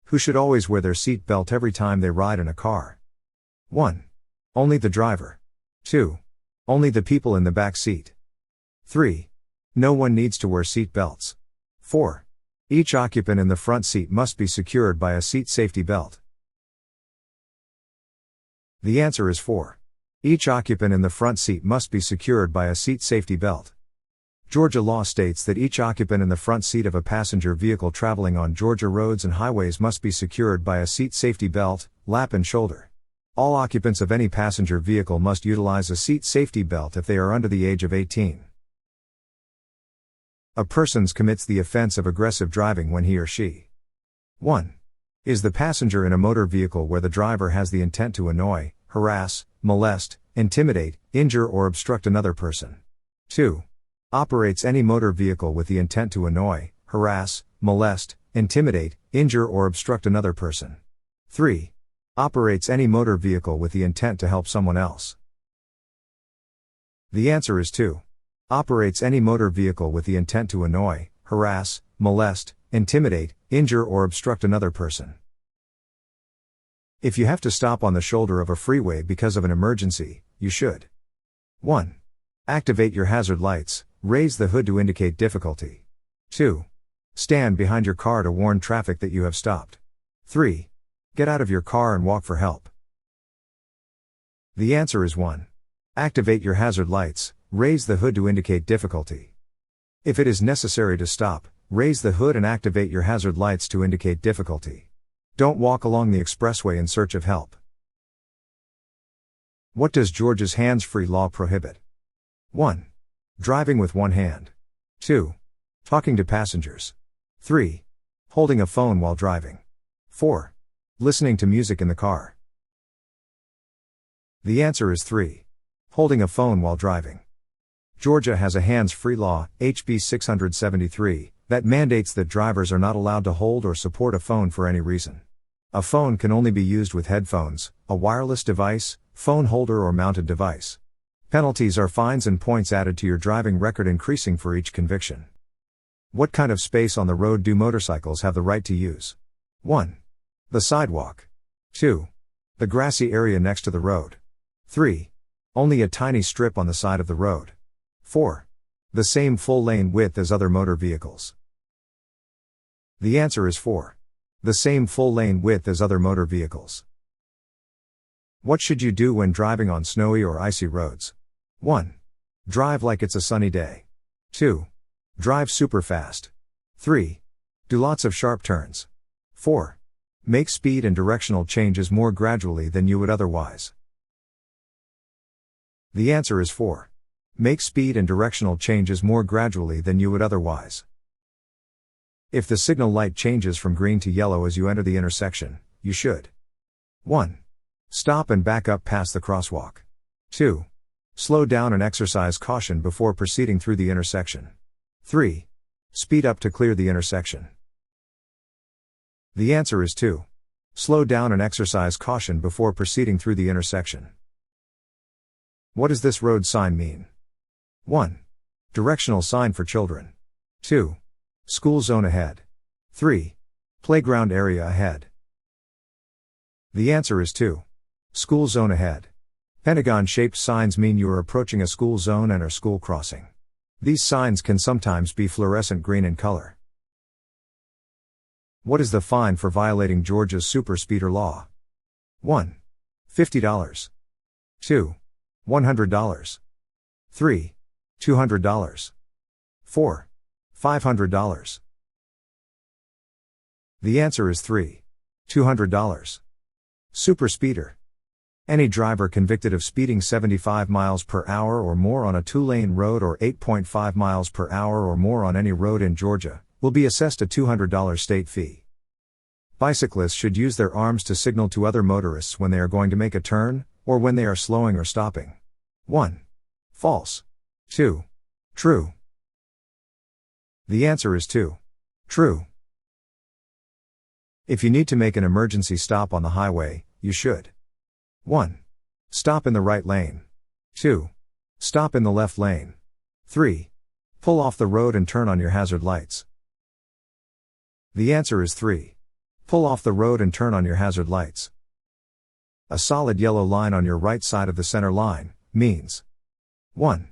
Who should always wear their seat belt every time they ride in a car? 1. Only the driver. 2. Only the people in the back seat. 3. No one needs to wear seat belts. 4. Each occupant in the front seat must be secured by a seat safety belt. The answer is 4. Each occupant in the front seat must be secured by a seat safety belt. Georgia law states that each occupant in the front seat of a passenger vehicle traveling on Georgia roads and highways must be secured by a seat safety belt, lap and shoulder. All occupants of any passenger vehicle must utilize a seat safety belt if they are under the age of 18. A person commits the offense of aggressive driving when he or she 1. Is the passenger in a motor vehicle where the driver has the intent to annoy, harass, molest, intimidate, injure or obstruct another person. 2. Operates any motor vehicle with the intent to annoy, harass, molest, intimidate, injure or obstruct another person. 3. Operates any motor vehicle with the intent to help someone else. The answer is 2. Operates any motor vehicle with the intent to annoy, harass, molest, intimidate, injure or obstruct another person. If you have to stop on the shoulder of a freeway because of an emergency, you should 1. Activate your hazard lights, raise the hood to indicate difficulty. 2. Stand behind your car to warn traffic that you have stopped. 3. Get out of your car and walk for help. The answer is 1. Activate your hazard lights, raise the hood to indicate difficulty. If it is necessary to stop, raise the hood and activate your hazard lights to indicate difficulty. Don't walk along the expressway in search of help. What does Georgia's hands-free law prohibit? 1. Driving with one hand. 2. Talking to passengers. 3. Holding a phone while driving. 4. Listening to music in the car. The answer is 3. Holding a phone while driving. Georgia has a hands-free law, HB 673, that mandates that drivers are not allowed to hold or support a phone for any reason. A phone can only be used with headphones, a wireless device, phone holder or mounted device. Penalties are fines and points added to your driving record, increasing for each conviction. What kind of space on the road do motorcycles have the right to use? 1. The sidewalk. 2. The grassy area next to the road. 3. Only a tiny strip on the side of the road. 4. The same full lane width as other motor vehicles. The answer is 4. The same full lane width as other motor vehicles. What should you do when driving on snowy or icy roads? 1. Drive like it's a sunny day. 2. Drive super fast. 3. Do lots of sharp turns. 4. Make speed and directional changes more gradually than you would otherwise. The answer is 4. Make speed and directional changes more gradually than you would otherwise. If the signal light changes from green to yellow as you enter the intersection, you should 1. Stop and back up past the crosswalk. 2. Slow down and exercise caution before proceeding through the intersection. 3. Speed up to clear the intersection. The answer is 2. Slow down and exercise caution before proceeding through the intersection. What does this road sign mean? 1. Directional sign for children. 2. School zone ahead. 3. Playground area ahead. The answer is 2. School zone ahead. Pentagon-shaped signs mean you are approaching a school zone and are school crossing. These signs can sometimes be fluorescent green in color. What is the fine for violating Georgia's superspeeder law? 1. $50. 2. $100. 3. $200. 4. $500. The answer is 3. $200. Superspeeder. Any driver convicted of speeding 75 miles per hour or more on a 2-lane road or 8.5 miles per hour or more on any road in Georgia will be assessed a $200 state fee. Bicyclists should use their arms to signal to other motorists when they are going to make a turn, or when they are slowing or stopping. 1. False. 2. True. The answer is 2. True. If you need to make an emergency stop on the highway, you should 1. Stop in the right lane. 2. Stop in the left lane. 3. Pull off the road and turn on your hazard lights. The answer is 3. Pull off the road and turn on your hazard lights. A solid yellow line on your right side of the center line means 1.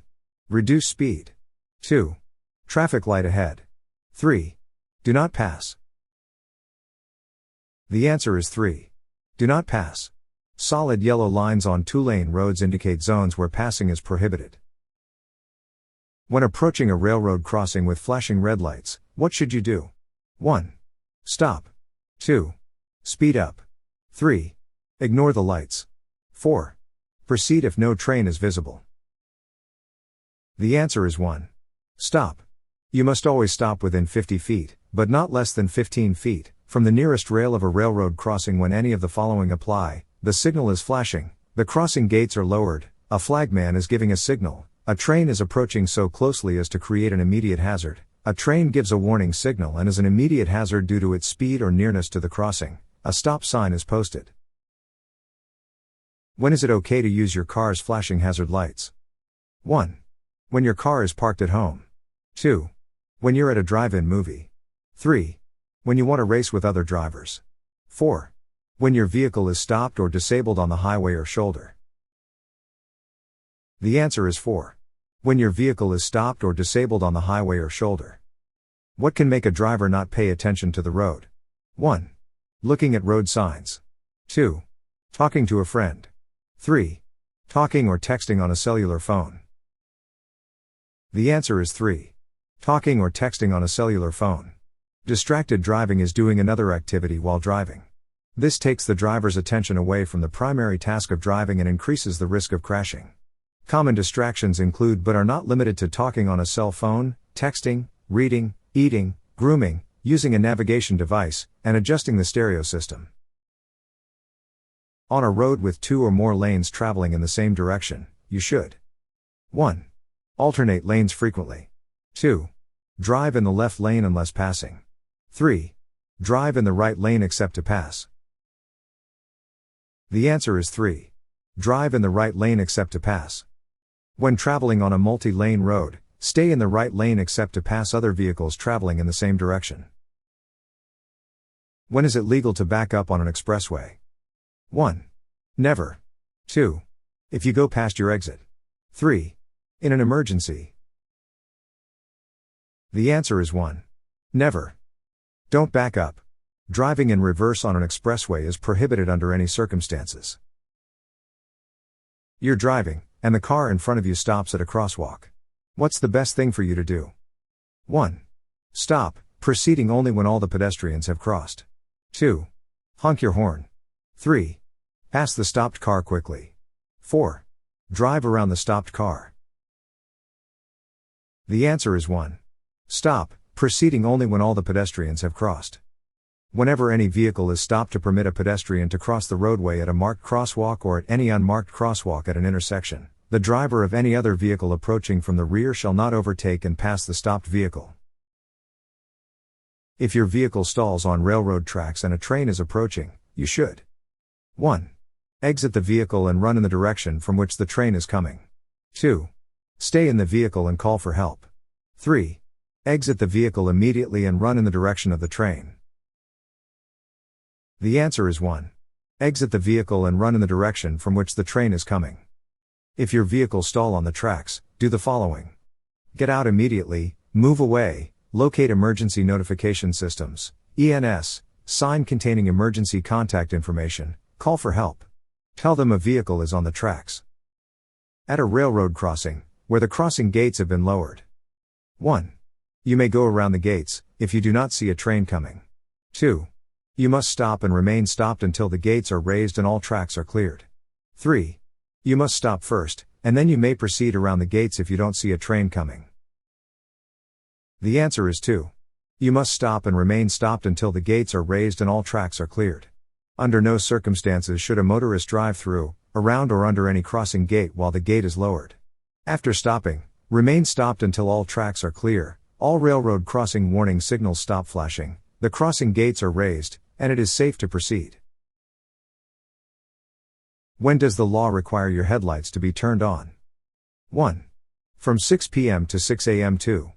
Reduce speed. 2. Traffic light ahead. 3. Do not pass. The answer is 3. Do not pass. Solid yellow lines on 2-lane roads indicate zones where passing is prohibited. When approaching a railroad crossing with flashing red lights, what should you do? 1. Stop. 2. Speed up. 3. Ignore the lights. 4. Proceed if no train is visible. The answer is 1. Stop. You must always stop within 50 feet, but not less than 15 feet, from the nearest rail of a railroad crossing when any of the following apply: the signal is flashing, the crossing gates are lowered, a flagman is giving a signal, a train is approaching so closely as to create an immediate hazard, a train gives a warning signal and is an immediate hazard due to its speed or nearness to the crossing, a stop sign is posted. When is it okay to use your car's flashing hazard lights? 1. When your car is parked at home. 2. When you're at a drive-in movie. 3. When you want to race with other drivers. 4. When your vehicle is stopped or disabled on the highway or shoulder. The answer is 4. When your vehicle is stopped or disabled on the highway or shoulder. What can make a driver not pay attention to the road? 1. Looking at road signs. 2. Talking to a friend. 3. Talking or texting on a cellular phone. The answer is 3. Talking or texting on a cellular phone. Distracted driving is doing another activity while driving. This takes the driver's attention away from the primary task of driving and increases the risk of crashing. Common distractions include but are not limited to talking on a cell phone, texting, reading, eating, grooming, using a navigation device, and adjusting the stereo system. On a road with 2 or more lanes traveling in the same direction, you should 1. Alternate lanes frequently. 2. Drive in the left lane unless passing. 3. Drive in the right lane except to pass. The answer is 3. Drive in the right lane except to pass. When traveling on a multi-lane road, stay in the right lane except to pass other vehicles traveling in the same direction. When is it legal to back up on an expressway? 1. Never. 2. If you go past your exit. 3. In an emergency. The answer is 1. Never. Don't back up. Driving in reverse on an expressway is prohibited under any circumstances. You're driving, and the car in front of you stops at a crosswalk. What's the best thing for you to do? 1. Stop, proceeding only when all the pedestrians have crossed. 2. Honk your horn. 3. Pass the stopped car quickly. 4. Drive around the stopped car. The answer is 1. Stop, proceeding only when all the pedestrians have crossed. Whenever any vehicle is stopped to permit a pedestrian to cross the roadway at a marked crosswalk or at any unmarked crosswalk at an intersection, the driver of any other vehicle approaching from the rear shall not overtake and pass the stopped vehicle. If your vehicle stalls on railroad tracks and a train is approaching, you should 1. Exit the vehicle and run in the direction from which the train is coming. 2. Stay in the vehicle and call for help. 3. Exit the vehicle immediately and run in the direction of the train. The answer is 1. Exit the vehicle and run in the direction from which the train is coming. If your vehicle stall on the tracks, do the following. Get out immediately, move away, locate emergency notification systems, ENS, sign containing emergency contact information, call for help. Tell them a vehicle is on the tracks. At a railroad crossing, where the crossing gates have been lowered. 1. You may go around the gates, if you do not see a train coming. 2. You must stop and remain stopped until the gates are raised and all tracks are cleared. 3. You must stop first, and then you may proceed around the gates if you don't see a train coming. The answer is 2. You must stop and remain stopped until the gates are raised and all tracks are cleared. Under no circumstances should a motorist drive through, around or under any crossing gate while the gate is lowered. After stopping, remain stopped until all tracks are clear, all railroad crossing warning signals stop flashing, the crossing gates are raised, and it is safe to proceed. When does the law require your headlights to be turned on? 1. From 6 p.m. to 6 a.m. 2.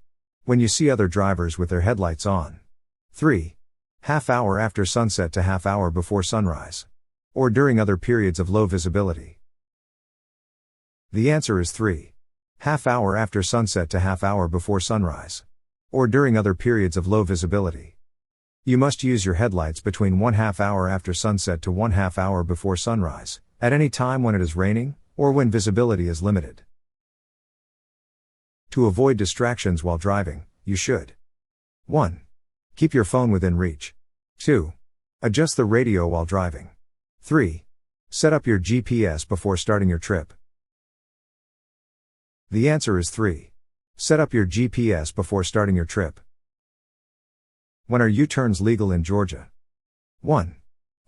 When you see other drivers with their headlights on. 3. Half hour after sunset to half hour before sunrise. Or during other periods of low visibility. The answer is 3. Half hour after sunset to half hour before sunrise. Or during other periods of low visibility. You must use your headlights between 1/2 hour after sunset to 1/2 hour before sunrise, at any time when it is raining, or when visibility is limited. To avoid distractions while driving, you should 1. Keep your phone within reach. 2. Adjust the radio while driving. 3. Set up your GPS before starting your trip. The answer is 3. Set up your GPS before starting your trip. When are U-turns legal in Georgia? 1.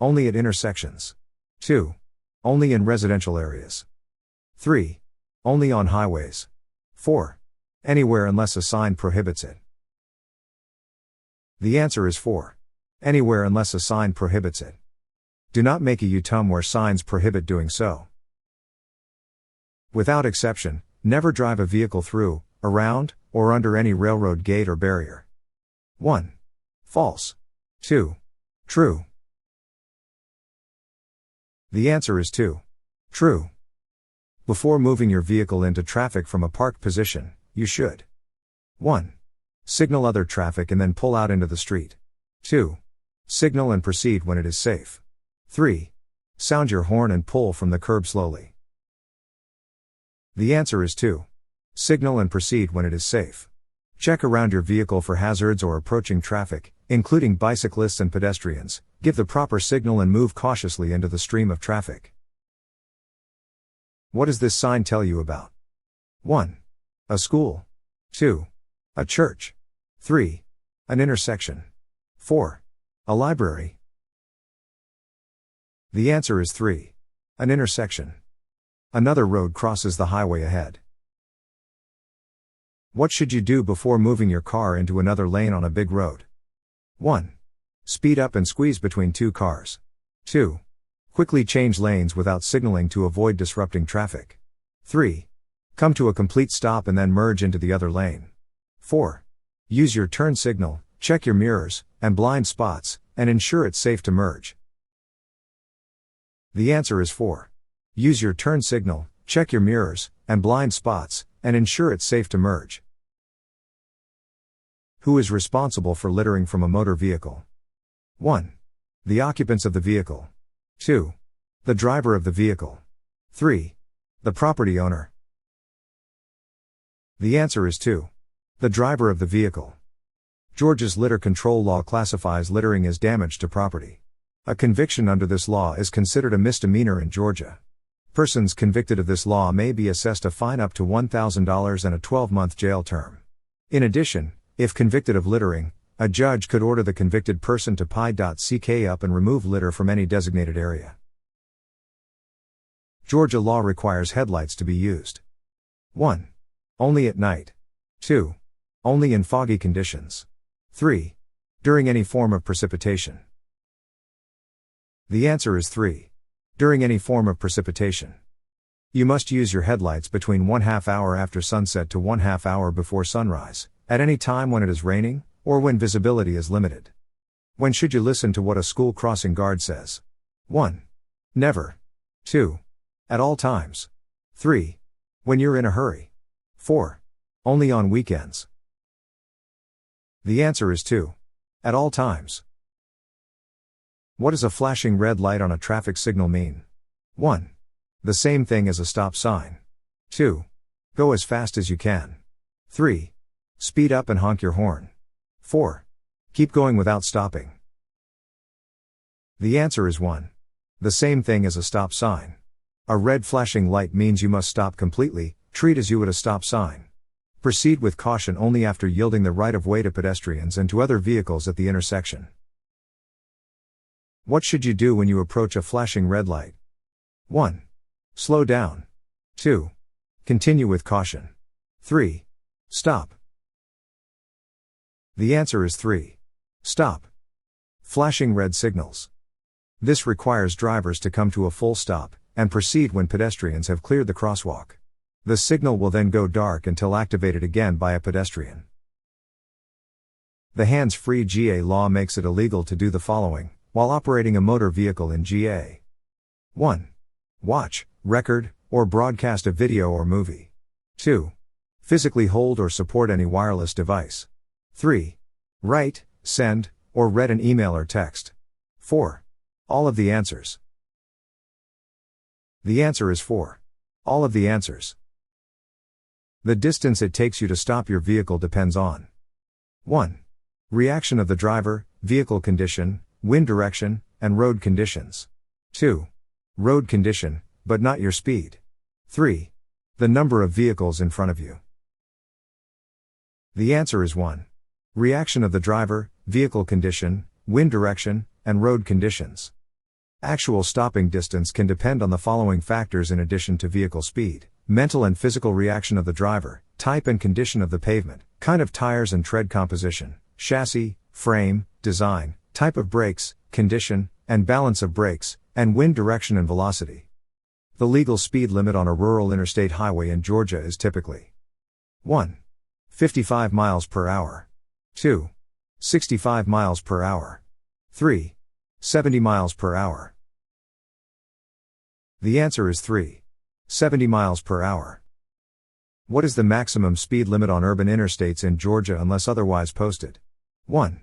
Only at intersections. 2. Only in residential areas. 3. Only on highways. 4. Anywhere unless a sign prohibits it. The answer is 4. Anywhere unless a sign prohibits it. Do not make a U-turn where signs prohibit doing so. Without exception, never drive a vehicle through, around, or under any railroad gate or barrier. 1. False. 2. True. The answer is 2. True. Before moving your vehicle into traffic from a parked position, you should 1. Signal other traffic and then pull out into the street. 2. Signal and proceed when it is safe. 3. Sound your horn and pull from the curb slowly. The answer is 2. Signal and proceed when it is safe. Check around your vehicle for hazards or approaching traffic, including bicyclists and pedestrians. Give the proper signal and move cautiously into the stream of traffic. What does this sign tell you about? 1. A school. 2. A church. 3. An intersection. 4. A library. The answer is 3. An intersection. Another road crosses the highway ahead. What should you do before moving your car into another lane on a big road? 1. Speed up and squeeze between two cars. 2. Quickly change lanes without signaling to avoid disrupting traffic. 3. Come to a complete stop and then merge into the other lane. 4. Use your turn signal, check your mirrors and blind spots, and ensure it's safe to merge. The answer is 4. Use your turn signal, check your mirrors and blind spots, and ensure it's safe to merge. Who is responsible for littering from a motor vehicle? 1. The occupants of the vehicle. 2. The driver of the vehicle. 3. The property owner. The answer is 2. The driver of the vehicle. Georgia's litter control law classifies littering as damage to property. A conviction under this law is considered a misdemeanor in Georgia. Persons convicted of this law may be assessed a fine up to $1,000 and a 12-month jail term. In addition, if convicted of littering, a judge could order the convicted person to pi.ck up and remove litter from any designated area. Georgia law requires headlights to be used. 1. Only at night. 2. Only in foggy conditions. 3. During any form of precipitation. The answer is 3. During any form of precipitation. You must use your headlights between 1/2 hour after sunset to 1/2 hour before sunrise, at any time when it is raining, or when visibility is limited. When should you listen to what a school crossing guard says? 1. Never. 2. At all times. 3. When you're in a hurry. 4. Only on weekends. The answer is 2. At all times. What does a flashing red light on a traffic signal mean? 1. The same thing as a stop sign. 2. Go as fast as you can. 3. Speed up and honk your horn. 4. Keep going without stopping. The answer is 1. The same thing as a stop sign. A red flashing light means you must stop completely, treat as you would a stop sign. Proceed with caution only after yielding the right of way to pedestrians and to other vehicles at the intersection. What should you do when you approach a flashing red light? 1. Slow down. 2. Continue with caution. 3. Stop. The answer is 3. Stop. Flashing red signals. This requires drivers to come to a full stop and proceed when pedestrians have cleared the crosswalk. The signal will then go dark until activated again by a pedestrian. The hands-free GA law makes it illegal to do the following while operating a motor vehicle in GA. 1. Watch, record, or broadcast a video or movie. 2. Physically hold or support any wireless device. 3. Write, send, or read an email or text. 4. All of the answers. The answer is 4. All of the answers. The distance it takes you to stop your vehicle depends on 1. Reaction of the driver, vehicle condition, wind direction, and road conditions. 2. Road condition, but not your speed. 3. The number of vehicles in front of you. The answer is 1. Reaction of the driver, vehicle condition, wind direction, and road conditions. Actual stopping distance can depend on the following factors in addition to vehicle speed: mental and physical reaction of the driver, type and condition of the pavement, kind of tires and tread composition, chassis, frame, design, type of brakes, condition, and balance of brakes, and wind direction and velocity. The legal speed limit on a rural interstate highway in Georgia is typically 1. 55 miles per hour. 2. 65 miles per hour. 3. 70 miles per hour. The answer is 3. 70 miles per hour. What is the maximum speed limit on urban interstates in Georgia unless otherwise posted? 1.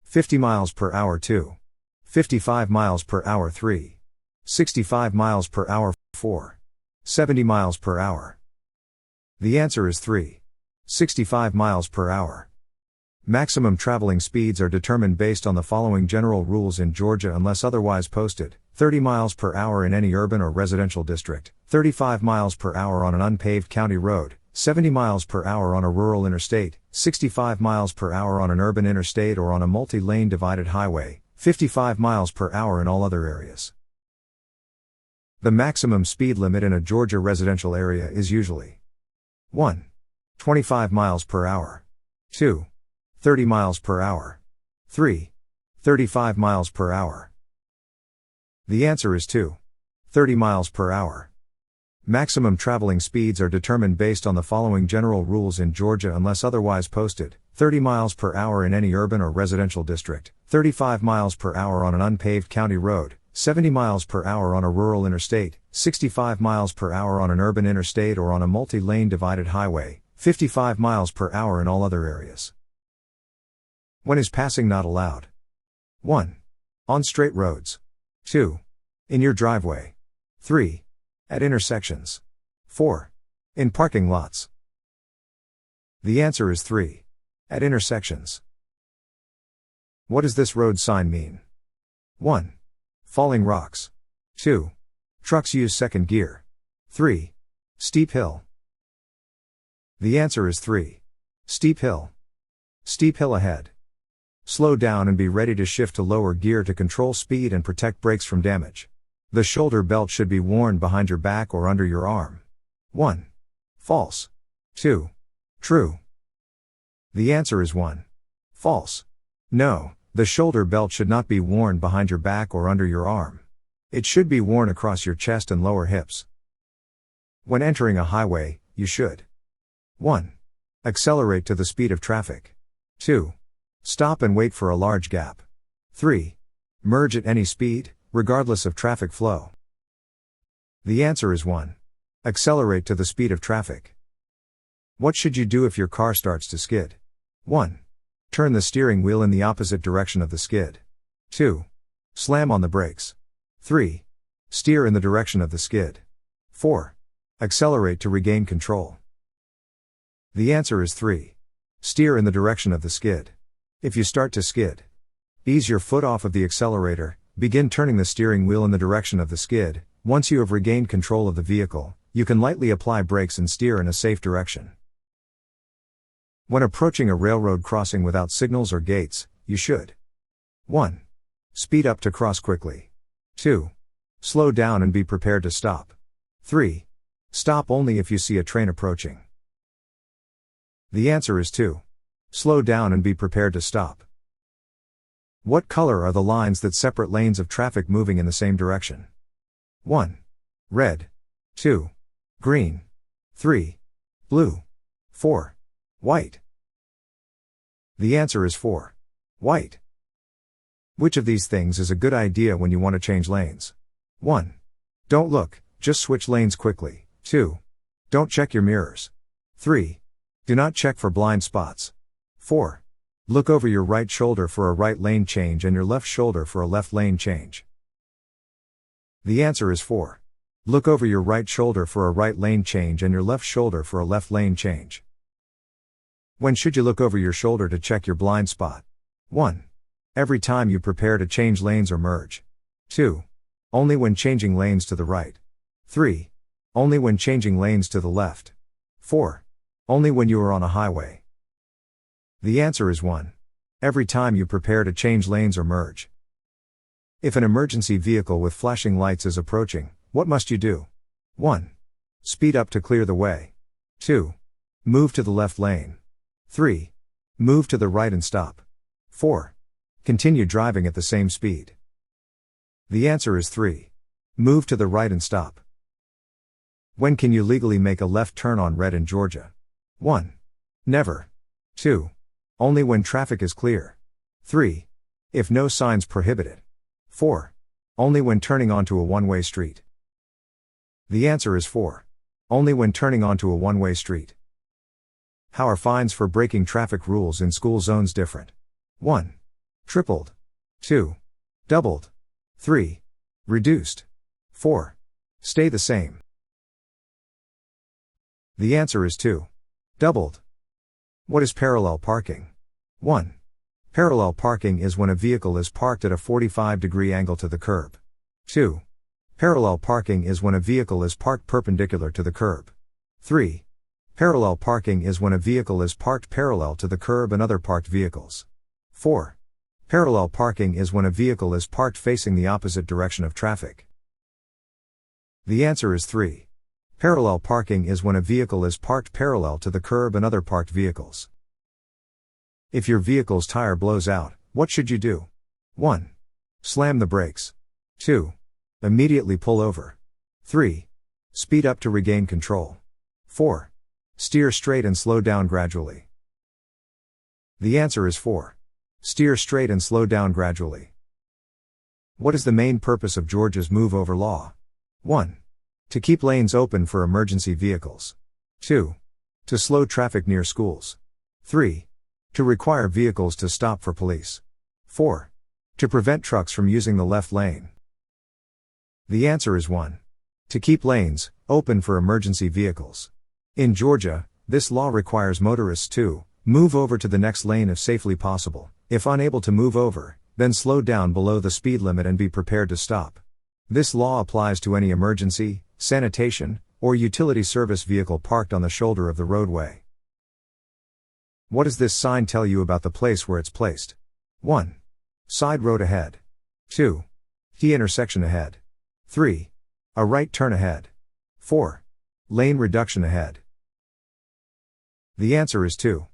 50 miles per hour. 2. 55 miles per hour. 3. 65 miles per hour. 4. 70 miles per hour. The answer is 3. 65 miles per hour. Maximum traveling speeds are determined based on the following general rules in Georgia unless otherwise posted: 30 miles per hour in any urban or residential district, 35 miles per hour on an unpaved county road, 70 miles per hour on a rural interstate, 65 miles per hour on an urban interstate or on a multi-lane divided highway, 55 miles per hour in all other areas. The maximum speed limit in a Georgia residential area is usually 1. 25 miles per hour. 2. 30 miles per hour. 3. 35 miles per hour. The answer is 2. 30 miles per hour. Maximum traveling speeds are determined based on the following general rules in Georgia unless otherwise posted: 30 miles per hour in any urban or residential district, 35 miles per hour on an unpaved county road, 70 miles per hour on a rural interstate, 65 miles per hour on an urban interstate or on a multi-lane divided highway, 55 miles per hour in all other areas. When is passing not allowed? 1. On straight roads. 2. In your driveway. 3. At intersections. 4. In parking lots. The answer is 3. At intersections. What does this road sign mean? 1. Falling rocks. 2. Trucks use second gear. 3. Steep hill. The answer is 3. Steep hill. Steep hill ahead. Slow down and be ready to shift to lower gear to control speed and protect brakes from damage. The shoulder belt should be worn behind your back or under your arm. 1. False. 2. True. The answer is 1. False. No, the shoulder belt should not be worn behind your back or under your arm. It should be worn across your chest and lower hips. When entering a highway, you should 1. Accelerate to the speed of traffic. 2. Stop and wait for a large gap. 3. Merge at any speed, regardless of traffic flow. The answer is 1. Accelerate to the speed of traffic. What should you do if your car starts to skid? 1. Turn the steering wheel in the opposite direction of the skid. 2. Slam on the brakes. 3. Steer in the direction of the skid. 4. Accelerate to regain control. The answer is 3. Steer in the direction of the skid. If you start to skid, ease your foot off of the accelerator, begin turning the steering wheel in the direction of the skid. Once you have regained control of the vehicle, you can lightly apply brakes and steer in a safe direction. When approaching a railroad crossing without signals or gates, you should 1. Speed up to cross quickly. 2. Slow down and be prepared to stop. 3. Stop only if you see a train approaching. The answer is 2. Slow down and be prepared to stop. What color are the lines that separate lanes of traffic moving in the same direction? 1. Red. 2. Green. 3. Blue. 4. White. The answer is 4. White. Which of these things is a good idea when you want to change lanes? 1. Don't look, just switch lanes quickly. 2. Don't check your mirrors. 3. Do not check for blind spots. 4. Look over your right shoulder for a right lane change and your left shoulder for a left lane change. The answer is 4. Look over your right shoulder for a right lane change and your left shoulder for a left lane change. When should you look over your shoulder to check your blind spot? 1. Every time you prepare to change lanes or merge. 2. Only when changing lanes to the right. 3. Only when changing lanes to the left. 4. Only when you are on a highway. The answer is 1. Every time you prepare to change lanes or merge. If an emergency vehicle with flashing lights is approaching, what must you do? 1. Speed up to clear the way. 2. Move to the left lane. 3. Move to the right and stop. 4. Continue driving at the same speed. The answer is 3. Move to the right and stop. When can you legally make a left turn on red in Georgia? 1. Never. 2. Only when traffic is clear. 3. If no signs prohibit it. 4. Only when turning onto a one-way street. The answer is 4. Only when turning onto a one-way street. How are fines for breaking traffic rules in school zones different? 1. Tripled. 2. Doubled. 3. Reduced. 4. Stay the same. The answer is 2. Doubled. What is parallel parking? 1. Parallel parking is when a vehicle is parked at a 45-degree angle to the curb. 2. Parallel parking is when a vehicle is parked perpendicular to the curb. 3. Parallel parking is when a vehicle is parked parallel to the curb and other parked vehicles. 4. Parallel parking is when a vehicle is parked facing the opposite direction of traffic. The answer is 3. Parallel parking is when a vehicle is parked parallel to the curb and other parked vehicles. If your vehicle's tire blows out, what should you do? 1. Slam the brakes. 2. Immediately pull over. 3. Speed up to regain control. 4. Steer straight and slow down gradually. The answer is 4. Steer straight and slow down gradually. What is the main purpose of Georgia's move over law? 1. To keep lanes open for emergency vehicles. 2. To slow traffic near schools. 3. To require vehicles to stop for police. 4. To prevent trucks from using the left lane. The answer is 1. To keep lanes open for emergency vehicles. In Georgia, this law requires motorists to move over to the next lane if safely possible. If unable to move over, then slow down below the speed limit and be prepared to stop. This law applies to any emergency, sanitation, or utility service vehicle parked on the shoulder of the roadway. What does this sign tell you about the place where it's placed? 1. Side road ahead. 2. T intersection ahead. 3. A right turn ahead. 4. Lane reduction ahead. The answer is 2.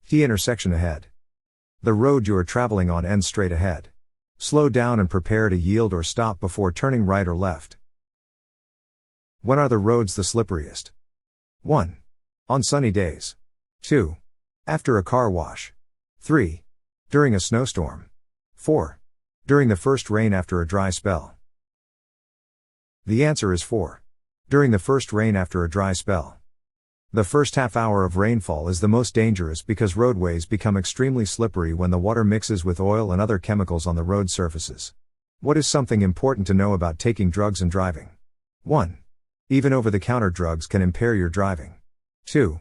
T intersection ahead. The road you are traveling on ends straight ahead. Slow down and prepare to yield or stop before turning right or left. When are the roads the slipperiest? 1. On sunny days. 2. After a car wash. 3. During a snowstorm. 4. During the first rain after a dry spell. The answer is 4. During the first rain after a dry spell. The first half hour of rainfall is the most dangerous because roadways become extremely slippery when the water mixes with oil and other chemicals on the road surfaces. What is something important to know about taking drugs and driving? 1. Even over-the-counter drugs can impair your driving. 2.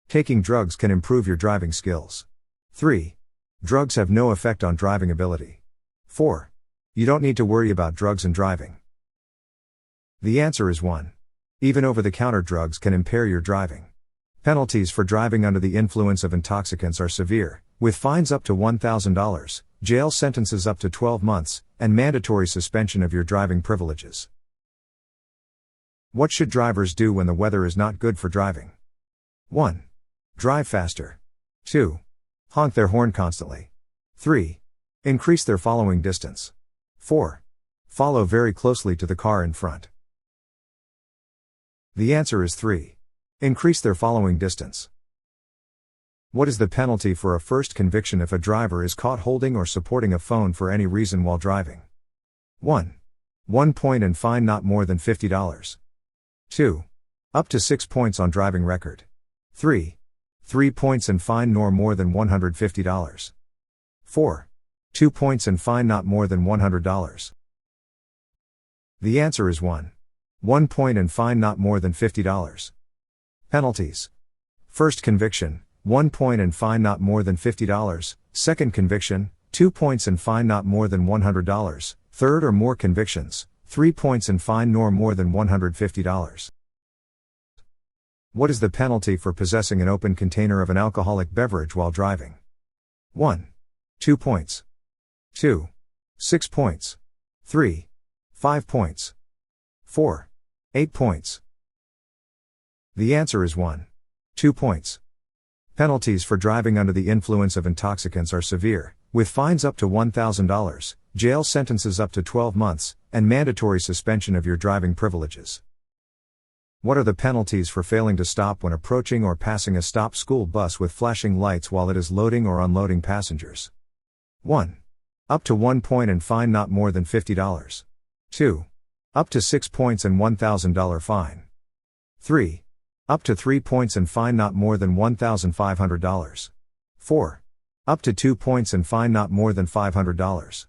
Taking drugs can improve your driving skills. 3. Drugs have no effect on driving ability. 4. You don't need to worry about drugs and driving. The answer is 1. Even over-the-counter drugs can impair your driving. Penalties for driving under the influence of intoxicants are severe, with fines up to $1,000, jail sentences up to 12 months, and mandatory suspension of your driving privileges. What should drivers do when the weather is not good for driving? 1. Drive faster. 2. Honk their horn constantly. 3. Increase their following distance. 4. Follow very closely to the car in front. The answer is 3. Increase their following distance. What is the penalty for a first conviction if a driver is caught holding or supporting a phone for any reason while driving? 1. 1 point and fine not more than $50. 2. Up to 6 points on driving record. 3. 3 points and fine nor more than $150. 4. 2 points and fine not more than $100. The answer is 1. 1 point and fine not more than $50. Penalties. First conviction, 1 point and fine not more than $50. Second conviction, 2 points and fine not more than $100. Third or more convictions, 3 points and fine nor more than $150. What is the penalty for possessing an open container of an alcoholic beverage while driving? 1. 2 points. 2. 6 points. 3. 5 points. 4. 8 points. The answer is 1. 2 points. Penalties for driving under the influence of intoxicants are severe, with fines up to $1,000, jail sentences up to 12 months, and mandatory suspension of your driving privileges. What are the penalties for failing to stop when approaching or passing a stopped school bus with flashing lights while it is loading or unloading passengers? 1. Up to 1 point and fine not more than $50. 2. Up to 6 points and $1,000 fine. 3. Up to 3 points and fine not more than $1,500. 4. Up to 2 points and fine not more than $500.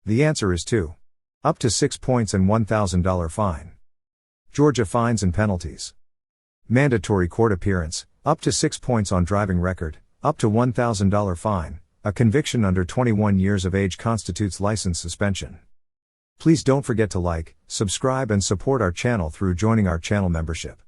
The answer is 2. Up to 6 points and $1,000 fine. Georgia fines and penalties. Mandatory court appearance, up to 6 points on driving record, up to $1,000 fine. A conviction under 21 years of age constitutes license suspension. Please don't forget to like, subscribe and support our channel through joining our channel membership.